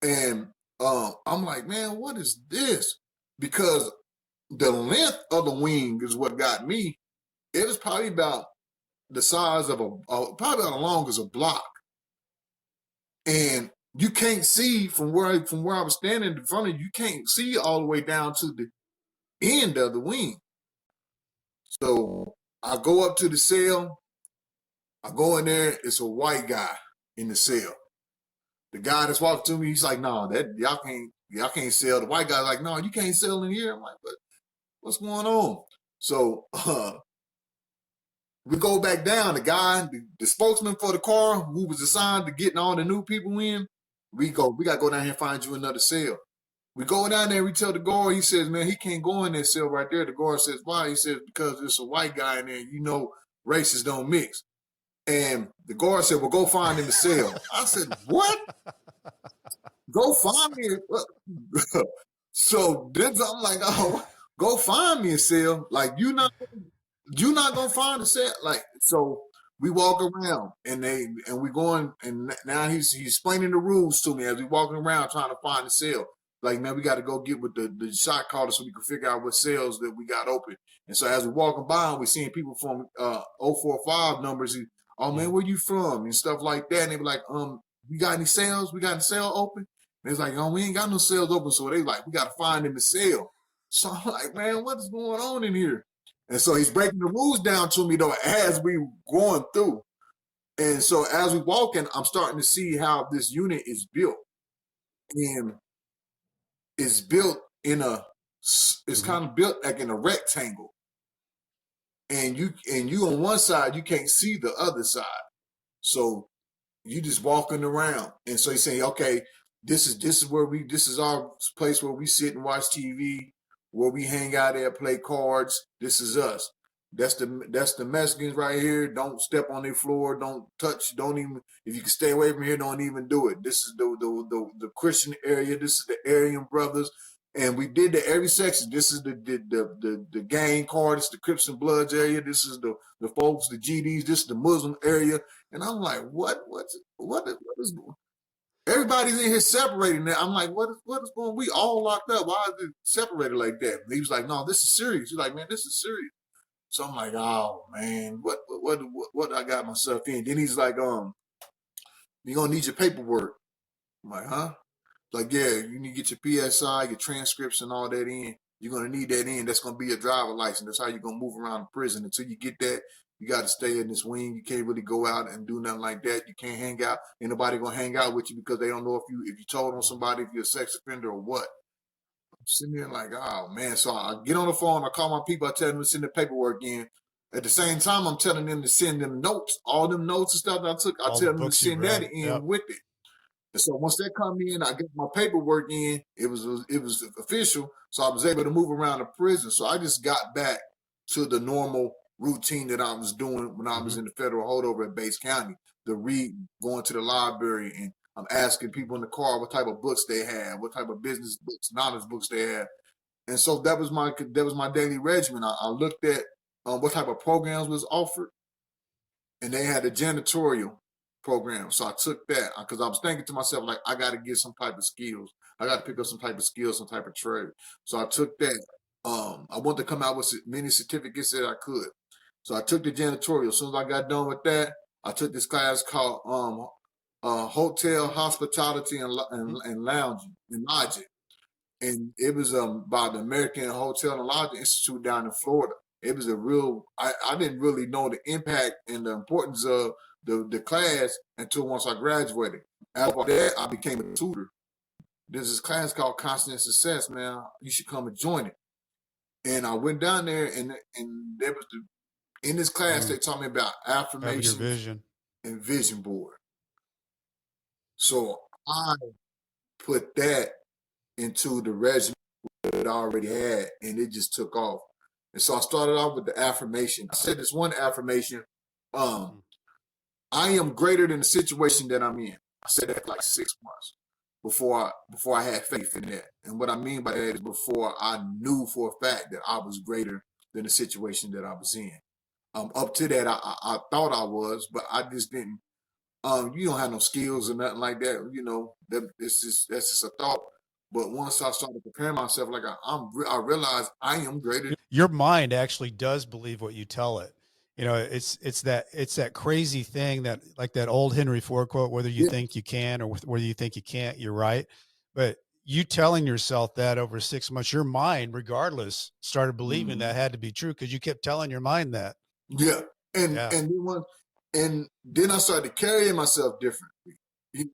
and I'm like, "Man, what is this?" Because the length of the wing is what got me. It is probably about the size of probably about as long as a block. And you can't see from where I was standing in front of you. You can't see all the way down to the end of the wing. So I go up to the cell. I go in there. It's a white guy in the cell. The guy that's walking to me, he's like, "No, that y'all can't sell." The white guy's like, "No, you can't sell in here." I'm like, what's going on?" So we go back down. The guy, the spokesman for the car, who was assigned to getting all the new people in, we gotta go down here and find you another cell. We go down there, we tell the guard, he says, "Man, he can't go in that cell right there." The guard says, "Why?" He says, "Because there's a white guy in there. You know, races don't mix." And the guard said, "Well, go find him a cell." I said, "What? Go find me?" So then I'm like, "Oh, go find me a cell. Like, you're not gonna find a set." Like, so we walk around and we going, and now he's explaining the rules to me as we walking around trying to find the cell. Like, man, we got to go get with the shot caller so we can figure out what cells that we got open. And so as we're walking by, and we're seeing people from 045 numbers. "Oh man, Mhm. where you from?" and stuff like that. And they be like, "We got any cells? We got any cell open?" And it's like, "Oh, we ain't got no cells open." So they like, "We got to find him a cell." So I'm like, "Man, what is going on in here?" And so he's breaking the rules down to me though as we going through. And so as we walking, I'm starting to see how this unit is built. And it's built it's Mhm. kind of built like in a rectangle. And you on one side, you can't see the other side. So you just walking around. And so he's saying, "Okay, this is our place where we sit and watch TV, where we hang out at, play cards. This is us. That's the Mexicans right here. Don't step on their floor. Don't touch. Don't even, if you can stay away from here, don't even do it. This is the Christian area. This is the Aryan brothers." And we did that every section. This is the gang card. It's the Crips and Bloods area. This is the folks, the GDs. This is the Muslim area. And I'm like, what is everybody's in here separating now? I'm like, what is going? We all locked up. Why is it separated like that? And he was like, "No, this is serious." He's like, "Man, this is serious." So I'm like, "Oh man, what I got myself in?" Then he's like, "You're gonna need your paperwork." I'm like, "Huh?" Like, "Yeah, you need to get your PSI, your transcripts, and all that in. You're gonna need that in. That's gonna be your driver license. That's how you're gonna move around the prison. Until you get that, you got to stay in this wing. You can't really go out and do nothing like that. You can't hang out. Ain't nobody gonna hang out with you because they don't know if you told on Mhm. somebody, if you're a sex offender or what." I'm sitting there like, "Oh man." So I get on the phone. I call my people. I tell them to send the paperwork in. At the same time, I'm telling them to send them notes, all them notes and stuff that I took. I All the tell them to books you've send that read. in Yep. with it. And so once that come in, I get my paperwork in. It was official, so I was able to move around the prison. So I just got back to the normal routine that I was doing when I was Mhm. in the federal holdover at Bates County. The reading, going to the library, and I'm asking people in the car what type of books they had, what type of business books, knowledge books they had. And so that was my daily regimen. I looked at what type of programs was offered, and they had a janitorial program. So I took that because I was thinking to myself, like, I got to get some type of skills. I got to pick up some type of skills, some type of trade. So I took that. I wanted to come out with as many certificates that I could. So I took the janitorial. As soon as I got done with that, I took this class called Hotel Hospitality and Lounging and Lodging. And it was by the American Hotel and Lodging Institute down in Florida. It was a real. I didn't really know the impact and the importance of the class until once I graduated. After that, I became a tutor. There's this class called Constant Success, man. You should come and join it. And I went down there, and there was in this class they taught me about Having your affirmations vision. and vision board. So I put that into the regimen that I already had, and it just took off. And so I started off with the affirmation. I said this one affirmation, I am greater than the situation that I'm in. I said that for like 6 months before I had faith in that. And what I mean by that is before I knew for a fact that I was greater than the situation that I was in. Up to that, I thought I was, but I just didn't. You don't have no skills or nothing like that. That's just a thought. But once I started preparing myself, like I realized I am greater. Your mind actually does believe what you tell it. It's that crazy thing that, like that old Henry Ford quote, whether you Yeah. think you can or whether you think you can't, you're right. But you telling yourself that over 6 months, your mind, regardless, started believing that had to be true because you kept telling your mind that. Yeah, and Yeah. then I started carrying myself differently,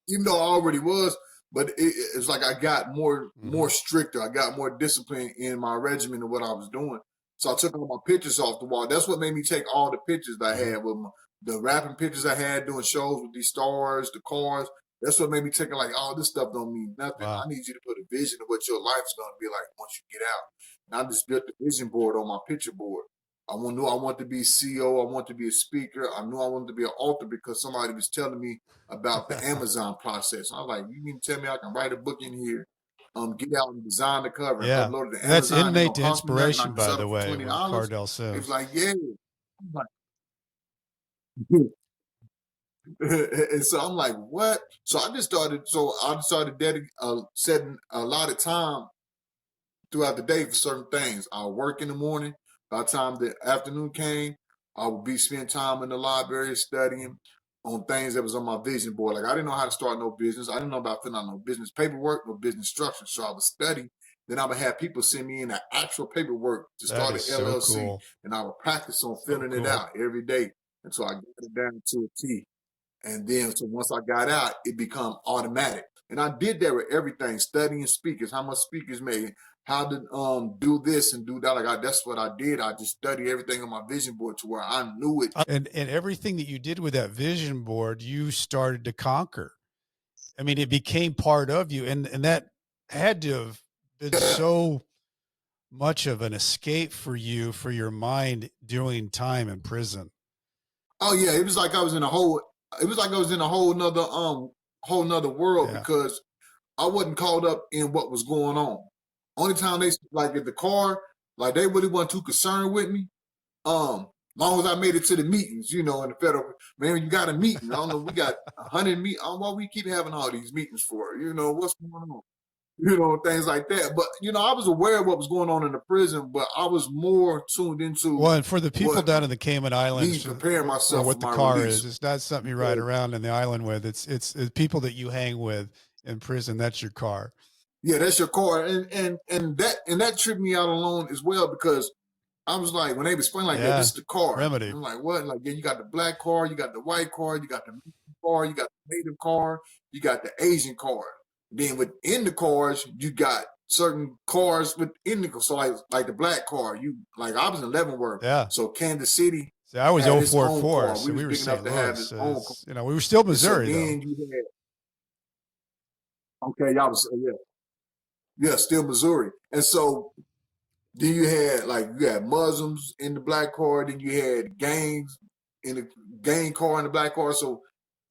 even though I already was. But it's like I got more stricter. I got more discipline in my regimen of what I was doing. So I took all my pictures off the wall. That's what made me take all the pictures that I had with the rapping pictures I had doing shows with these stars, the cars. That's what made me take it like, oh, this stuff don't mean nothing. Wow. I need you to put a vision of what your life's going to be like once you get out. And I just built the vision board on my picture board. Knew I wanted to be CEO. I wanted to be a speaker. I knew I wanted to be an author because somebody was telling me about the Amazon process. I was like, you mean to tell me I can write a book in here, get out and design the cover and Yeah. upload it to And that's Amazon? It innate don't to cost me nothing. I inspiration, can by sell the it for way, what $20. Kardell It was says. like, yeah. And so I'm like, what? So I just started. So I started setting a lot of time throughout the day for certain things. I'll work in the morning. By the time the afternoon came, I would be spending time in the library studying on things that was on my vision board. Like I didn't know how to start no business. I didn't know about filling out no business paperwork, no business structure. So I would study. Then I would have people send me in the actual paperwork to That start an is so LLC. cool. And I would practice on So filling it cool. out every day until I got it down to a T. And then, so once I got out, it become automatic. And I did that with everything, studying speakers, how much speakers made, how to do this and do that. That's what I did. I just studied everything on my vision board to where I knew it. And everything that you did with that vision board, you started to conquer. I mean, it became part of you, and that had to have been so much of an escape for you, for your mind doing time in prison. Oh yeah, it was like I was in a whole. It was like I was in a whole nother world Yeah. because I wasn't caught up in what was going on. Only time they like at the car, like they really weren't too concerned with me. Long as I made it to the meetings, in the federal, man, you got a meeting. I don't know, we got 100 meet. I don't know why we keep having all these meetings for. What's going on? Things like that. But I was aware of what was going on in the prison, but I was more tuned into Well, and for the people what down in the Cayman me Islands, preparing or myself for what the my car is, release. it's not something you ride around in the island with. It's people that you hang with in prison. That's your car. Yeah, that's your car, and that tripped me out alone as well because I was like, when they explain like that, this Yeah. is the car. Remedy. I'm like, what? Like, yeah, you got the black car, you got the white car, you got the Mexican car, you got the native car, you got the Asian car. Then within the cars, you got certain cars within the car. So like the black car, I was in Leavenworth, Yeah. so Kansas City See, I was had its own 044, car. We so was we were big enough St. to have Louis. its own car. We were still And so Missouri, though. then you had, okay, y'all was yeah, still Missouri, and so then you had Muslims in the black car. Then you had gangs in the gang car in the black car. So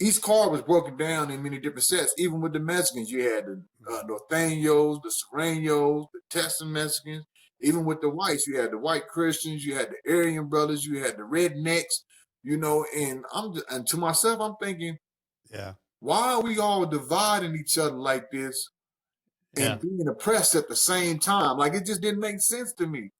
each car was broken down in many different sets. Even with the Mexicans, you had the Norteños, the Sureños, the Texan Mexicans. Even with the whites, you had the white Christians, you had the Aryan brothers, you had the rednecks, and and to myself, I'm thinking, Yeah. why are we all dividing each other like this Yeah. and being oppressed at the same time? Like it just didn't make sense to me,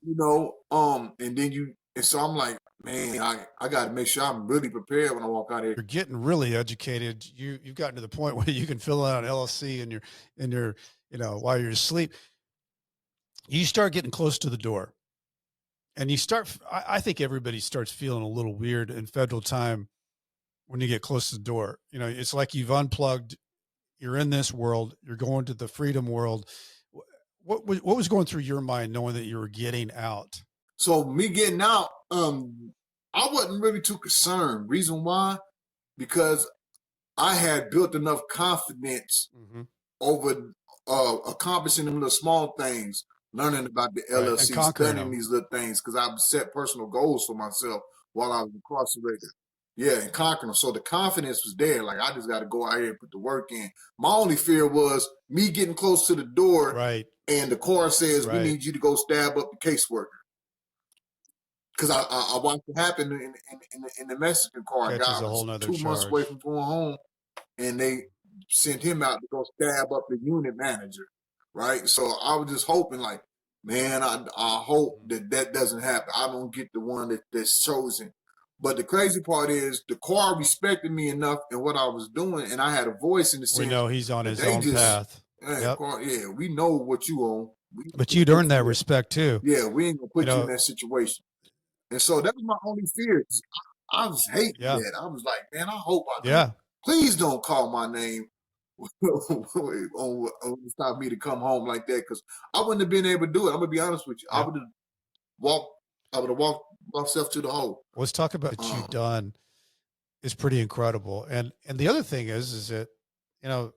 and so I'm like, man, I got to make sure I'm really prepared when I walk out here. You're getting really educated. You've gotten to the point where you can fill out an LLC in your while you're asleep. You start getting close to the door, and I think everybody starts feeling a little weird in federal time when you get close to the door. It's like you've unplugged. You're in this world. You're going to the freedom world. What was going through your mind knowing that you were getting out? So me getting out, I wasn't really too concerned. Reason why? Because I had built enough confidence Mm-hmm. over accomplishing them little small things, learning about the Right, and LLC, conquering studying them. these little things, because I've set personal goals for myself while I was incarcerated. Yeah, and conquering them. So the confidence was there. Like I just got to go out here and put the work in. My only fear was me getting close to the door, Right, and the car says we right. need you to go stab up the caseworker. Because I watched it happen in the Mexican car. A Catches guy a whole was nother 2 months away charge. from going home, and they sent him out to go stab up the unit manager, right? So I was just hoping, like, man, I hope Mhm. that doesn't happen. I don't get the one that's chosen. But the crazy part is the car respected me enough in what I was doing, and I had a voice in the We sense know he's on that his they own just, path. hey, Yep. car, yeah, we know what you own. We know But what you'd you earned that for. respect too. Yeah, we ain't gonna You put you in know, that situation. And so that was my only fear. I was hating yeah. that. I was like, man, I hope I don't. Yeah. Please don't call my name stop me to come home like that, because I wouldn't have been able to do it. I'm gonna be honest with you. Yeah. Walked. I would have walked myself to the hole. Let's talk about what you've Um, done is pretty incredible. And the other thing is that, you know,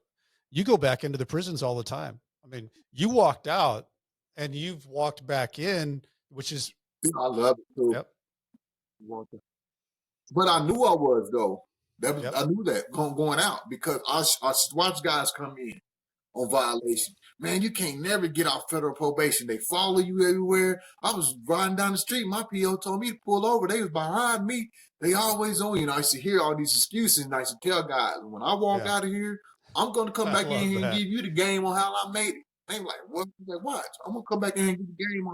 you go back into the prisons all the time. I mean, you walked out and you've walked back in, which is I love it too. yep, But I knew I was though. yep, I knew that going out, because I watched guys come in on violation. Man, you can't never get off federal probation. They follow you everywhere. I was riding down the street. My PO told me to pull over. They was behind me. They always on you. I used to hear all these excuses, and I used to tell guys, when I walk yeah. out of here, I'm going to come I back in love here and that. give you the game on how I made it. They were like, what? I'm like, watch. I'm going to come back in here and give the game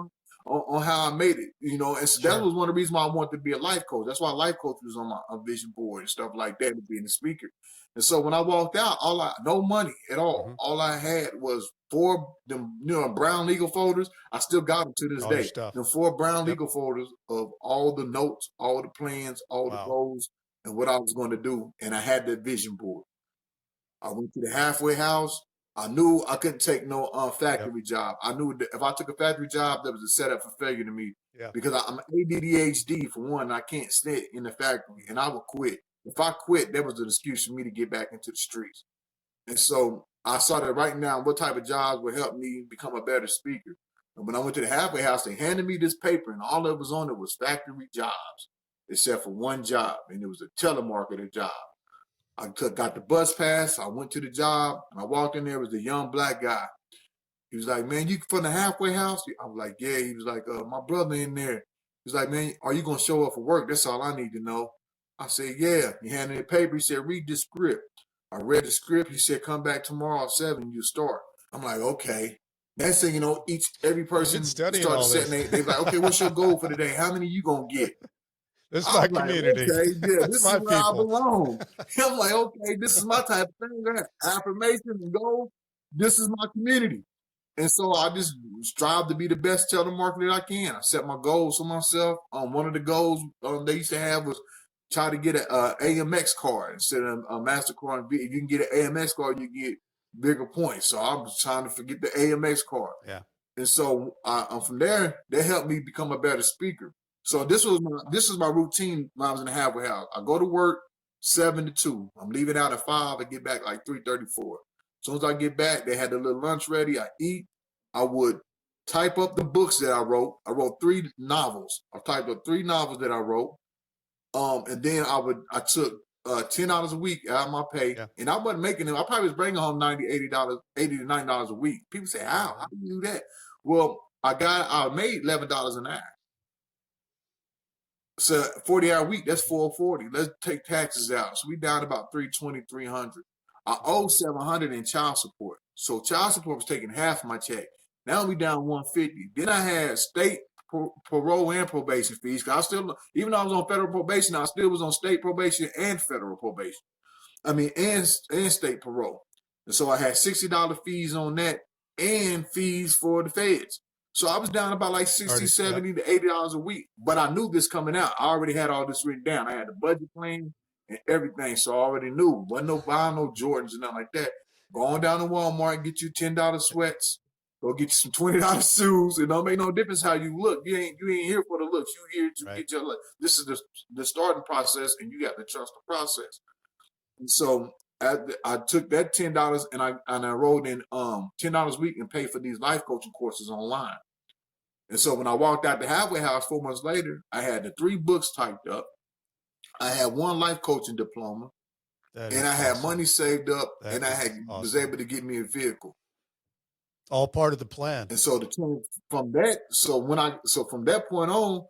on how I made it. And so that Sure. was one of the reasons why I wanted to be a life coach. That's why life coach was on my vision board and stuff like that, and being a speaker. And so when I walked out, no money at all. Hmm. All I had was four them brown legal folders. I still got them to this All your day. stuff. The four brown Yep. legal folders of all the notes, all the plans, all the Wow. goals, and what I was going to do. And I had that vision board. I went to the halfway house. I knew I couldn't take no Yep. factory job. I knew that if I took a factory job, that was a setup for failure to me, Yeah. because I'm ADHD for one. And I can't sit in the factory, and I would quit. If I quit, that was an excuse for me to get back into the streets. And so I started writing down what type of jobs would help me become a better speaker. And when I went to the halfway house, they handed me this paper, and all that was on it was factory jobs, except for one job, and it was a telemarketer job. Got the bus pass. I went to the job, and I walked in there. It was a young black guy. He was like, "Man, you from the halfway house?" I was like, "Yeah." He was like, "My brother in there." He was like, "Man, are you gonna show up for work? That's all I need to know." I said, "Yeah." He handed me the paper. He said, "Read the script." I read the script. He said, "Come back tomorrow at 7. You start." I'm like, "Okay." Next thing you know, every You've been person studying started all setting. this. They like, "Okay, what's your goal for the day? How many you gonna get?" This is I my was like, community. okay, yeah, That's this is my where I people. belong. I'm like, okay, this is my type of thing. Affirmation and goals. This is my community. And so I just strive to be the best telemarketer that I can. I set my goals for myself. One of the goals they used to have was try to get an AMX card instead of a MasterCard. If you can get an AMX card, you get bigger points. So I was trying to forget the AMX card. Yeah. And so from there, that helped me become a better speaker. So this is my routine when I was in the halfway house. I go to work 7 to 2. I'm leaving out at 5. I get back like 3:34. As soon as I get back, they had the little lunch ready. I eat. I would type up the books that I wrote. I wrote 3 novels. I typed up 3 novels that I wrote. And then I took $10 a week out of my pay, Yeah. and I wasn't making them. I probably was bringing home $90, $80 to $90 a week. People say, how? Hmm. How do you do that? Well, I made $11 an hour. So 40-hour week, that's 440. Let's take taxes out. So we down about 320, 300. I owe 700 in child support. So child support was taking half of my check. Now we down 150. Then I had state parole and probation fees. Cause I still, even though I was on federal probation, I still was on state probation and federal probation. And state parole. And so I had $60 fees on that and fees for the feds. So I was down about like 60, 70 to $80 a week. But I knew this coming out. I already had all this written down. I had the budget plan and everything. So I already knew. Wasn't no buying no Jordans and nothing like that. Going down to Walmart, get you $10 sweats. Go get you some $20 shoes. It don't make no difference how you look. You ain't here for the looks. You here to get your look. This is the starting process, and you got to trust the process. And so I took that $10 and I enrolled in $10 a week and paid for these life coaching courses online. And so when I walked out the halfway house 4 months later, I had the 3 books typed up. I had 1 life coaching diploma, and I had money saved up, and I was able to get me a vehicle. All part of the plan. And so from that point on,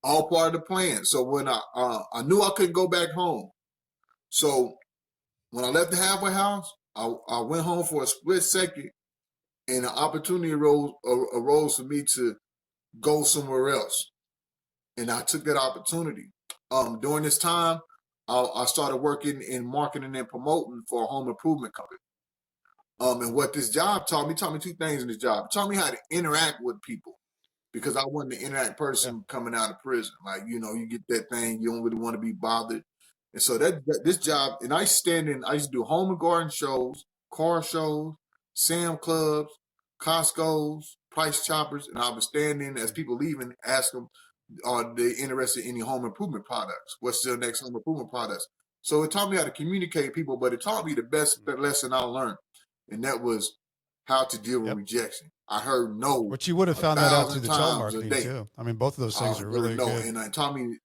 all part of the plan. So when I knew I couldn't go back home. So when I left the halfway house, I went home for a split second, and an opportunity arose for me to go somewhere else. And I took that opportunity. During this time, I started working in marketing and promoting for a home improvement company. And what this job taught me 2 things in this job. It taught me how to interact with people, because I wasn't the interact person coming out of prison. Like, you get that thing, you don't really want to be bothered. And so this job, and I used to do home and garden shows, car shows, Sam Clubs, Costco's, Price Choppers, and I was standing as people leaving, ask them, are they interested in any home improvement products? What's their next home improvement products? So it taught me how to communicate with people, but it taught me the best lesson I learned, and that was how to deal with rejection. I heard no. But you would have found that out through the telemarketing too. I mean, both of those things are really good. And it taught me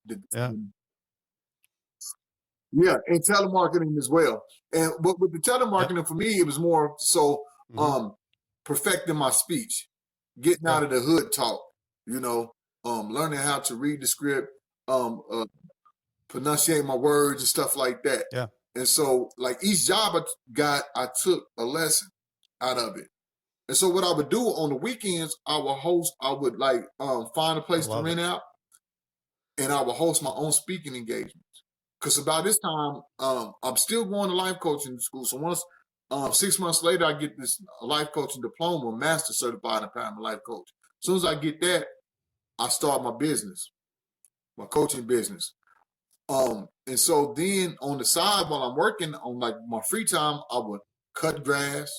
and telemarketing as well. But with the telemarketing, for me, it was more so perfecting my speech, getting out of the hood talk, learning how to read the script, pronunciate my words and stuff like that. Yeah. And so, like, each job I took a lesson out of it. And so what I would do on the weekends, I would find a place to rent out, and I would host my own speaking engagements. Because about this time, I'm still going to life coaching school. So once 6 months later, I get this life coaching diploma, master certified empowerment life coach. As soon as I get that, I start my business, my coaching business. And so then on the side, while I'm working on like my free time, I would cut grass,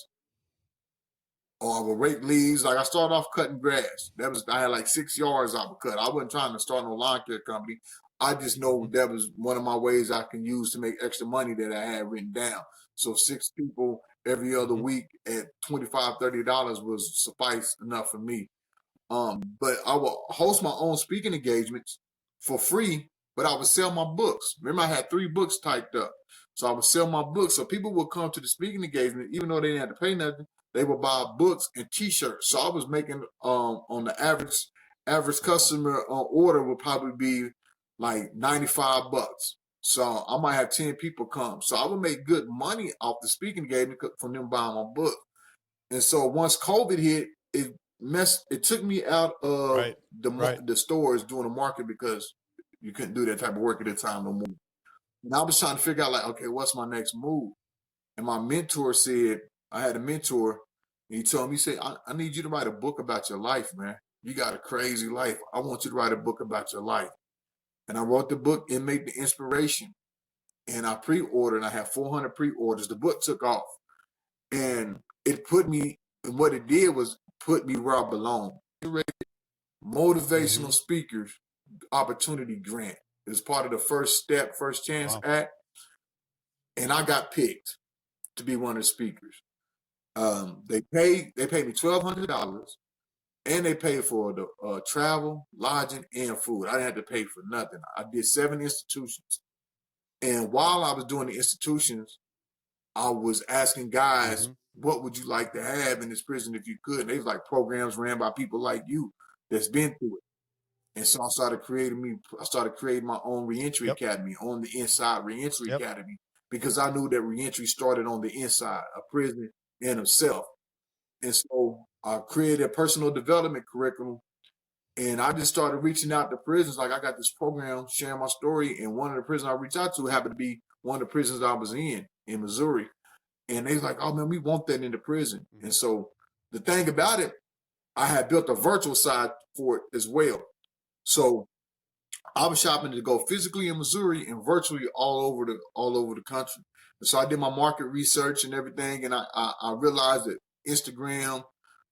or I would rake leaves. Like, I started off cutting grass. I had like 6 yards I would cut. I wasn't trying to start no lawn care company. I just know that was one of my ways I can use to make extra money that I had written down. So 6 people every other week at $25, $30 was suffice enough for me. But I would host my own speaking engagements for free, but I would sell my books. Remember, I had 3 books typed up. So I would sell my books. So people would come to the speaking engagement, even though they didn't have to pay nothing, they would buy books and t-shirts. So I was making, on the average customer order would probably be like $95. So I might have 10 people come. So I would make good money off the speaking engagement from them buying my book. And so once COVID hit, it took me out of the stores doing the market, because you couldn't do that type of work at the time no more. And I was trying to figure out, like, okay, what's my next move? And my mentor said, I had a mentor, and he told me, he said, I need you to write a book about your life, man. You got a crazy life. I want you to write a book about your life. And I wrote the book, Inmate the Inspiration. And I pre-ordered, and I had 400 pre-orders. The book took off. And it put me, and what it did was put me where I belong. Motivational Speakers Opportunity Grant. It was part of the First Step, First Chance Act. And I got picked to be one of the speakers. They paid me $1,200, and they paid for the travel, lodging, and food. I didn't have to pay for nothing. I did 7 institutions. And while I was doing the institutions, I was asking guys, Mm-hmm. what would you like to have in this prison if you could? And they was like programs ran by people like you that's been through it. And so I started creating my own reentry Yep. academy on the inside reentry Yep. academy because I knew that reentry started on the inside, a prison in itself. And so I created a personal development curriculum and I just started reaching out to prisons. Like I got this program sharing my story, and one of the prisons I reached out to happened to be one of the prisons I was in Missouri. And they was like, "Oh man, we want that in the prison." And Mm-hmm. so the thing about it, I had built a virtual side for it as well. So I was shopping to go physically in Missouri and virtually all over the country. And so I did my market research and everything, and I realized that Instagram,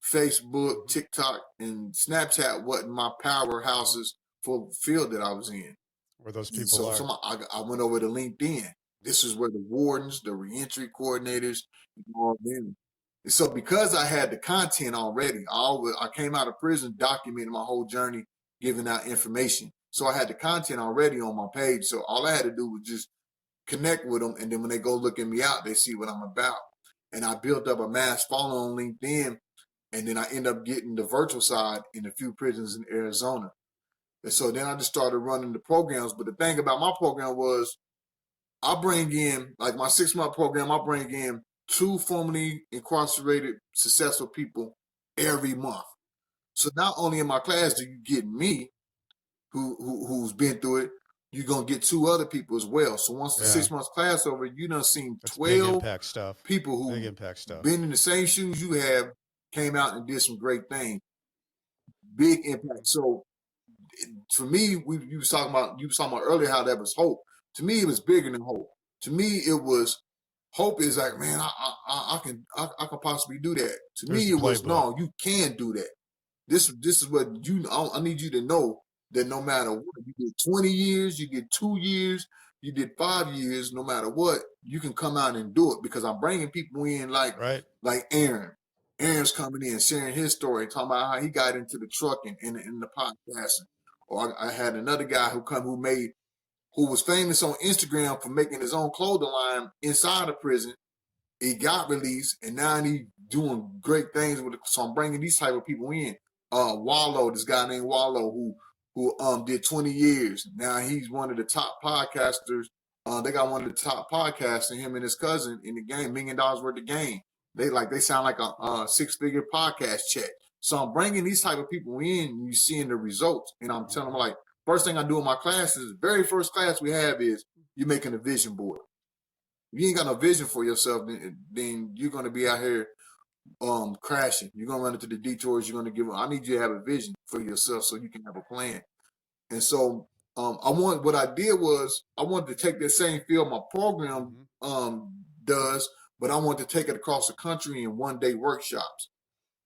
Facebook, Mm-hmm. TikTok, and Snapchat wasn't my Mm-hmm. powerhouses for the field that I was in. Where those And people so are. I went over to LinkedIn. This is where the wardens, the reentry coordinators, and all them. And so because I had the content already, I came out of prison documenting my whole journey, giving out information. So I had the content already on my page. So all I had to do was just connect with them. And then when they go look at me out, they see what I'm about. And I built up a mass following on LinkedIn. And then I end up getting the virtual side in a few prisons in Arizona. And so then I just started running the programs. But the thing about my program was I bring in, like my 6 month program, I bring in 2 formerly incarcerated successful people every month. So not only in my class do you get me, who's been through it, you're gonna get 2 other people as well. So once the Yeah. 6 months class over, you done seen That's big 12 impact stuff. people Big who impact stuff. been in the same shoes you have, came out and did some great things. Big impact. So for me, you was talking about earlier how that was hope. To me, it was bigger than hope. To me, it was hope is like, man, I can possibly do that. To There's me, the it was playbook. no, you can do that. This is what I need you to know that no matter what, you did 20 years, you did 2 years, you did 5 years, no matter what, you can come out and do it because I'm bringing people in Right. like Aaron. Aaron's coming in, sharing his story, talking about how he got into the trucking and in the podcasting. Or I had another guy who was famous on Instagram for making his own clothing line inside of prison. He got released, and now he doing great things with it. So I'm bringing these type of people in. Wallow, this guy named Wallow, who did 20 years. Now he's one of the top podcasters. They got one of the top podcasts, and him and his cousin in the game, $1 million worth of game. They sound like a 6-figure podcast check. So I'm bringing these type of people in, and you seeing the results. And I'm telling them Mm-hmm. like, first thing I do in my class is the very first class we have is you're making a vision board. If you ain't got no vision for yourself, then you're gonna be out here crashing. You're gonna run into the detours. You're gonna give. I need you to have a vision for yourself so you can have a plan. And so what I did was I wanted to take that same field my program Mm-hmm. does, but I wanted to take it across the country in 1 day workshops.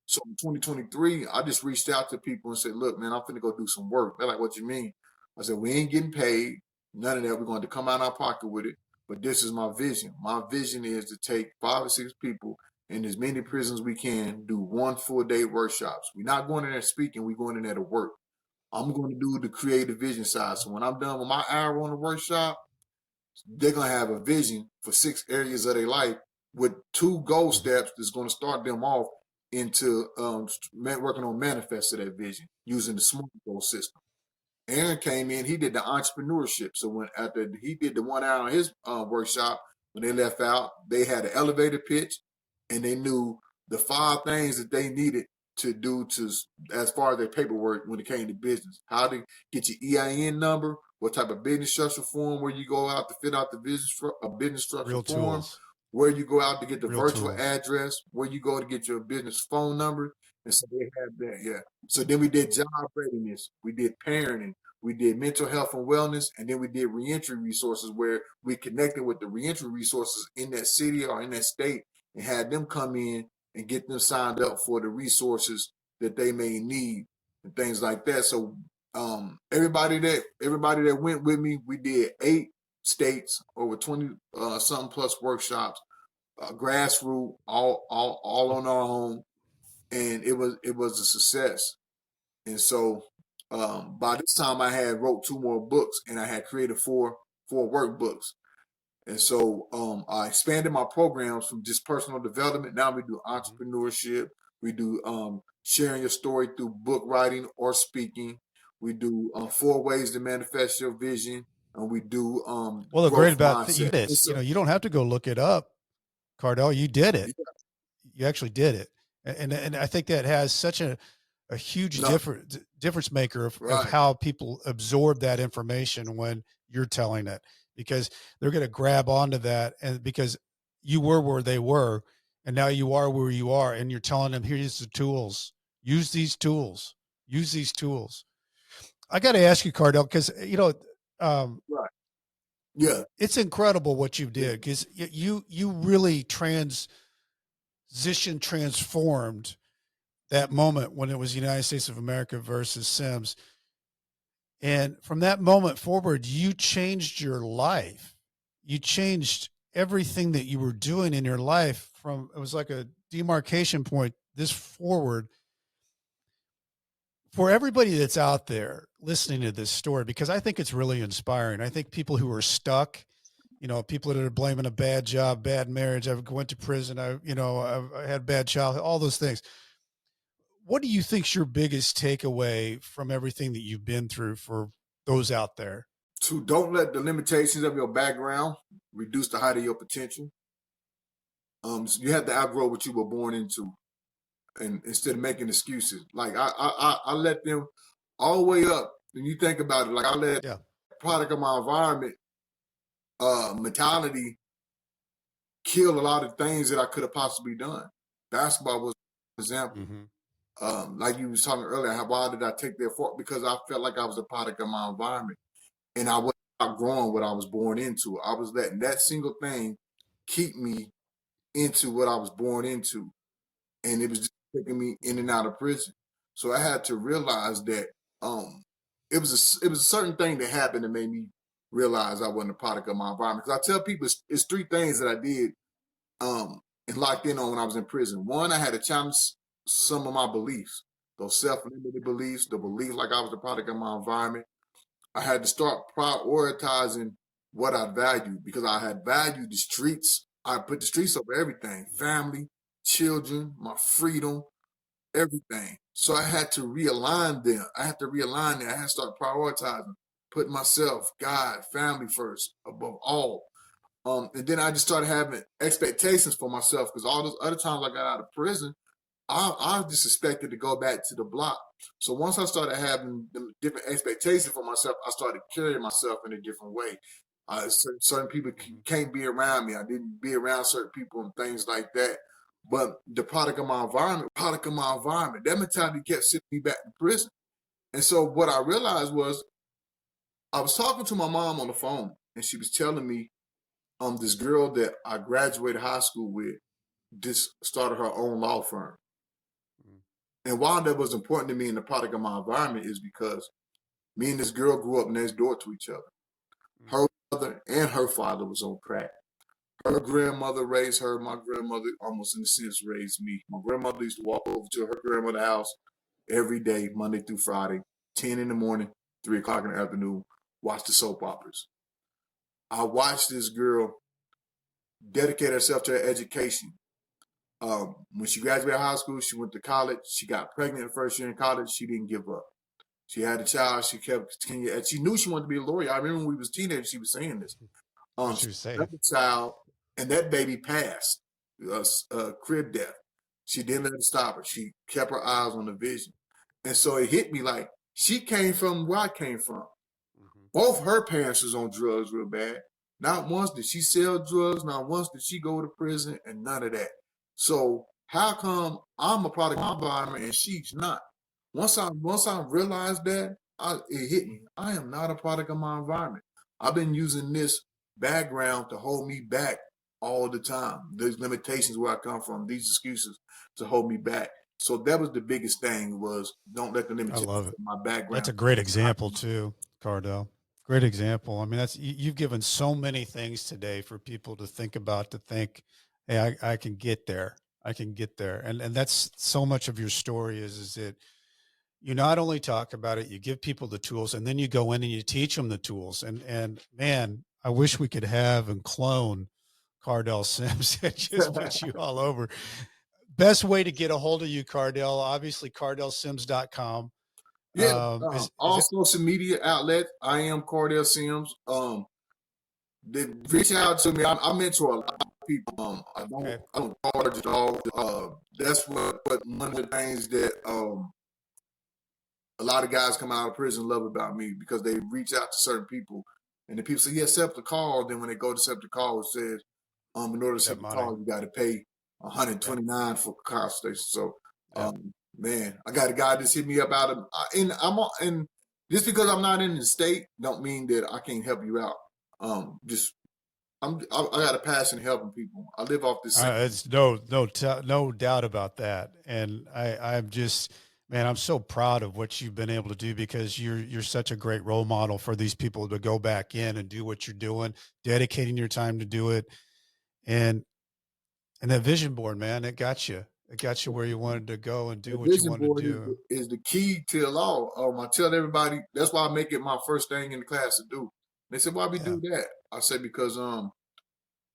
So in 2023, I just reached out to people and said, "Look, man, I'm finna go do some work." They're like, "What you mean?" I said, "We ain't getting paid, none of that. We're going to come out of our pocket with it. But this is my vision. My vision is to take 5 or 6 people in as many prisons we can, do 1 full day workshops. We're not going in there speaking. We're going in there to work. I'm going to do the creative vision side. So when I'm done with my hour on the workshop, they're going to have a vision for 6 areas of their life with 2 goal Mm-hmm. steps that's going to start them off into working on manifesting that vision using the SMART goal system. Aaron came in, he did the entrepreneurship. So when after he did the 1 hour on his workshop, when they left out, they had an elevator pitch and they knew the 5 things that they needed to do to as far as their paperwork when it came to business. How to get your EIN number, what type of business structure form, where you go out to fit out the business structure Real form, tools. where you go out to get the Real virtual tools. address, where you go to get your business phone number. And so they had that, yeah. So then we did job readiness, we did parenting, we did mental health and wellness, and then we did reentry resources where we connected with the reentry resources in that city or in that state and had them come in and get them signed up for the resources that they may need and things like that. So everybody that went with me, we did 8 states, over 20 something plus workshops, grassroots, all on our own, and it was a success. And so by this time I had wrote 2 more books and I had created four workbooks. And so I expanded my programs from just personal development. Now we do Mhm. entrepreneurship. We do sharing your story through book writing or speaking. We do 4 ways to manifest your vision, and we do Well, the great growth about you mindset. did And it. so, You don't have to go look it up, Cardell. You did it. yeah, You actually did it, and I think that has such a huge no, difference maker of right, how people absorb that information when you're telling it, because they're going to grab onto that, and because you were where they were and now you are where you are, and you're telling them, here's the tools, use these tools, use these tools. I got to ask you, Cardell, because um, right, yeah, it's incredible what you yeah. did, because you really transformed that moment when it was the United States of America versus Sims. And from that moment forward, you changed your life. You changed everything that you were doing in your life. From it was like a demarcation point this forward for everybody that's out there listening to this story, because I think it's really inspiring. I think people who are stuck, people that are blaming a bad job, bad marriage, I went to prison, I had bad childhood, all those things. What do you think's your biggest takeaway from everything that you've been through for those out there? To don't let the limitations of your background reduce the height of your potential. So you have to outgrow what you were born into, and instead of making excuses, like I let them all the way up. When you think about it, like I let Yeah. product of my environment mentality kill a lot of things that I could have possibly done. Basketball was an example. Mhm. Like you was talking earlier, why did I take that for? Because I felt like I was a product of my environment, and I was outgrowing what I was born into. I was letting that single thing keep me into what I was born into, and it was just taking me in and out of prison. So I had to realize that um, it was a certain thing that happened that made me realize I wasn't a product of my environment. Because I tell people it's 3 things that I did and locked in on when I was in prison. One, I had to challenge some of my beliefs, those self-limited beliefs, the belief like I was a product of my environment. I had to start prioritizing what I valued because I had valued the streets. I put the streets over everything, family, children, my freedom, everything. So I had to realign them. I had to realign them. I had to start prioritizing, put myself, God, family first above all. And then I just started having expectations for myself because all those other times I got out of prison, I just expected to go back to the block. So once I started having the different expectations for myself, I started carrying myself in a different way. Certain people Mhm. can't be around me. I didn't be around certain people and things like that. But the product of my environment, that mentality kept sending me back to prison. And so what I realized was I was talking to my mom on the phone, and she was telling me this girl that I graduated high school with just started her own law firm. Mhm. And why that was important to me in the product of my environment is because me and this girl grew up next door to each other. Mhm. Her mother and her father was on crack. Her grandmother raised her. My grandmother, almost in a sense, raised me. My grandmother used to walk over to her grandmother's house every day, Monday through Friday, 10 in the morning, 3 o'clock in the afternoon, watch the soap operas. I watched this girl dedicate herself to her education. When she graduated high school, she went to college. She got pregnant the first year in college. She didn't give up. She had a child. She kept continuing. And she knew she wanted to be a lawyer. I remember when we was teenagers, she was saying this. That's what She she was saying. had a child, and that baby passed, crib death. She didn't let it stop her. She kept her eyes on the vision. And so it hit me like she came from where I came from. Mhm. Both her parents was on drugs real bad. Not once did she sell drugs. Not once did she go to prison, and none of that. So how come I'm a product of my environment and she's not? Once I realized that, it hit me. I am not a product of my environment. I've been using this background to hold me back all the time. There's limitations where I come from. These excuses to hold me back. So that was the biggest thing was don't let the I limitations love it. of my That's background. a great example too, Cardell. Great example. I mean, you've given so many things today for people to think about, to think, hey, I can get there. I can get there. And that's so much of your story is that you not only talk about it, you give people the tools, and then you go in and you teach them the tools. And man, I wish we could have and clone Cardell Sims and just put you all over. Best way to get a hold of you, Cardell, obviously cardellsims.com. Yeah, Is all it social media outlets. I am Kardell Sims. They reach out to me. I mentor a lot of people. okay? I don't charge at all. That's what one of the things that a lot of guys come out of prison love about me because they reach out to certain people, and the people say, "Yeah, accept the call." Then when they go to accept the call, it says, in order to That accept the money. call, you got to pay Yeah. 129 for consultation. So, Yeah. man, I got a guy that's hit me up out of, and just because I'm not in the state, don't mean that I can't help you out. Just I got a passion helping people. I live off this same. It's no doubt about that. And I'm just, man, I'm so proud of what you've been able to do because you're such a great role model for these people to go back in and do what you're doing, dedicating your time to do it. And that vision board, man, it got you. It got you where you wanted to go and do The what you vision wanted to board do. is the key to it all. I tell everybody that's why I make it my first thing in the class to do. They said, "Why we Yeah. do that?" I said, "Because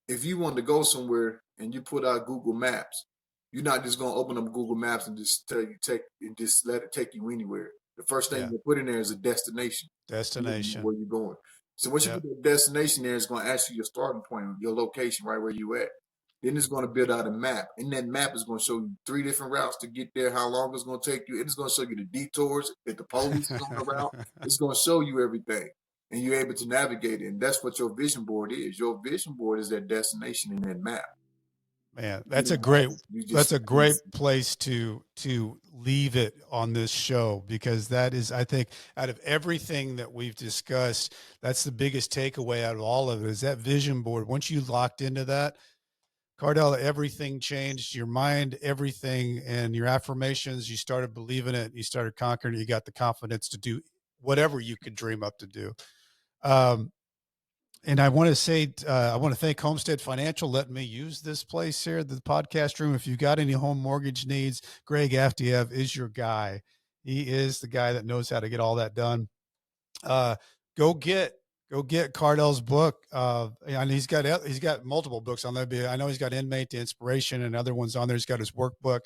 if you want to go somewhere and you put out Google Maps, you're not just gonna open up Google Maps and just tell you take and just let it take you anywhere. The first thing Yeah. you put in there is a destination. You want to know Destination. where you're going. So once you Yeah. put the destination there, it's gonna ask you your starting point, your location, right where you at. Then it's going to build out a map. And that map is going to show you 3 different routes to get there, how long it's going to take you. It's going to show you the detours. If the police is on the route, it's going to show you everything. And you're able to navigate it. And that's what your vision board is. Your vision board is that destination in that map. Man, You don't have it. You that's just a great place to leave it on this show because that is, I think, out of everything that we've discussed, that's the biggest takeaway out of all of it is that vision board. Once you locked into that, Cardell, everything changed. Your mind, everything, and your affirmations. You started believing it. You started conquering it. You got the confidence to do whatever you could dream up to do. Um, and I want to say, I want to thank Homestead Financial letting me use this place here, the podcast room. If you got any home mortgage needs, Greg Aftiev is your guy. He is the guy that knows how to get all that done. Uh, go get Cardell's book. And he's got multiple books on there. I know he's got Inmate to Inspiration and other ones on there. He's got his workbook.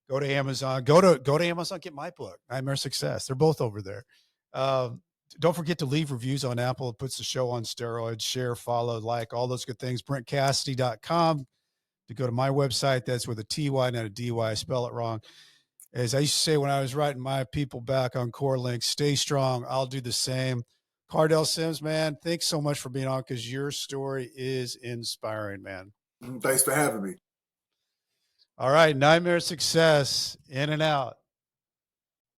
Go to Amazon. Go to Amazon. Get my book, Nightmare Success. They're both over there. Um, don't forget to leave reviews on Apple. It puts the show on steroids. Share, follow, like, all those good things. BrentCassidy.com. To go to my website, that's with a TY, not a DY. I spell it wrong. As I used to say when I was writing my people back on Core Links, stay strong. I'll do the same. Cardell Sims, man, thanks so much for being on because your story is inspiring, man. Thanks for having me. All right, Nightmare Success, in and out.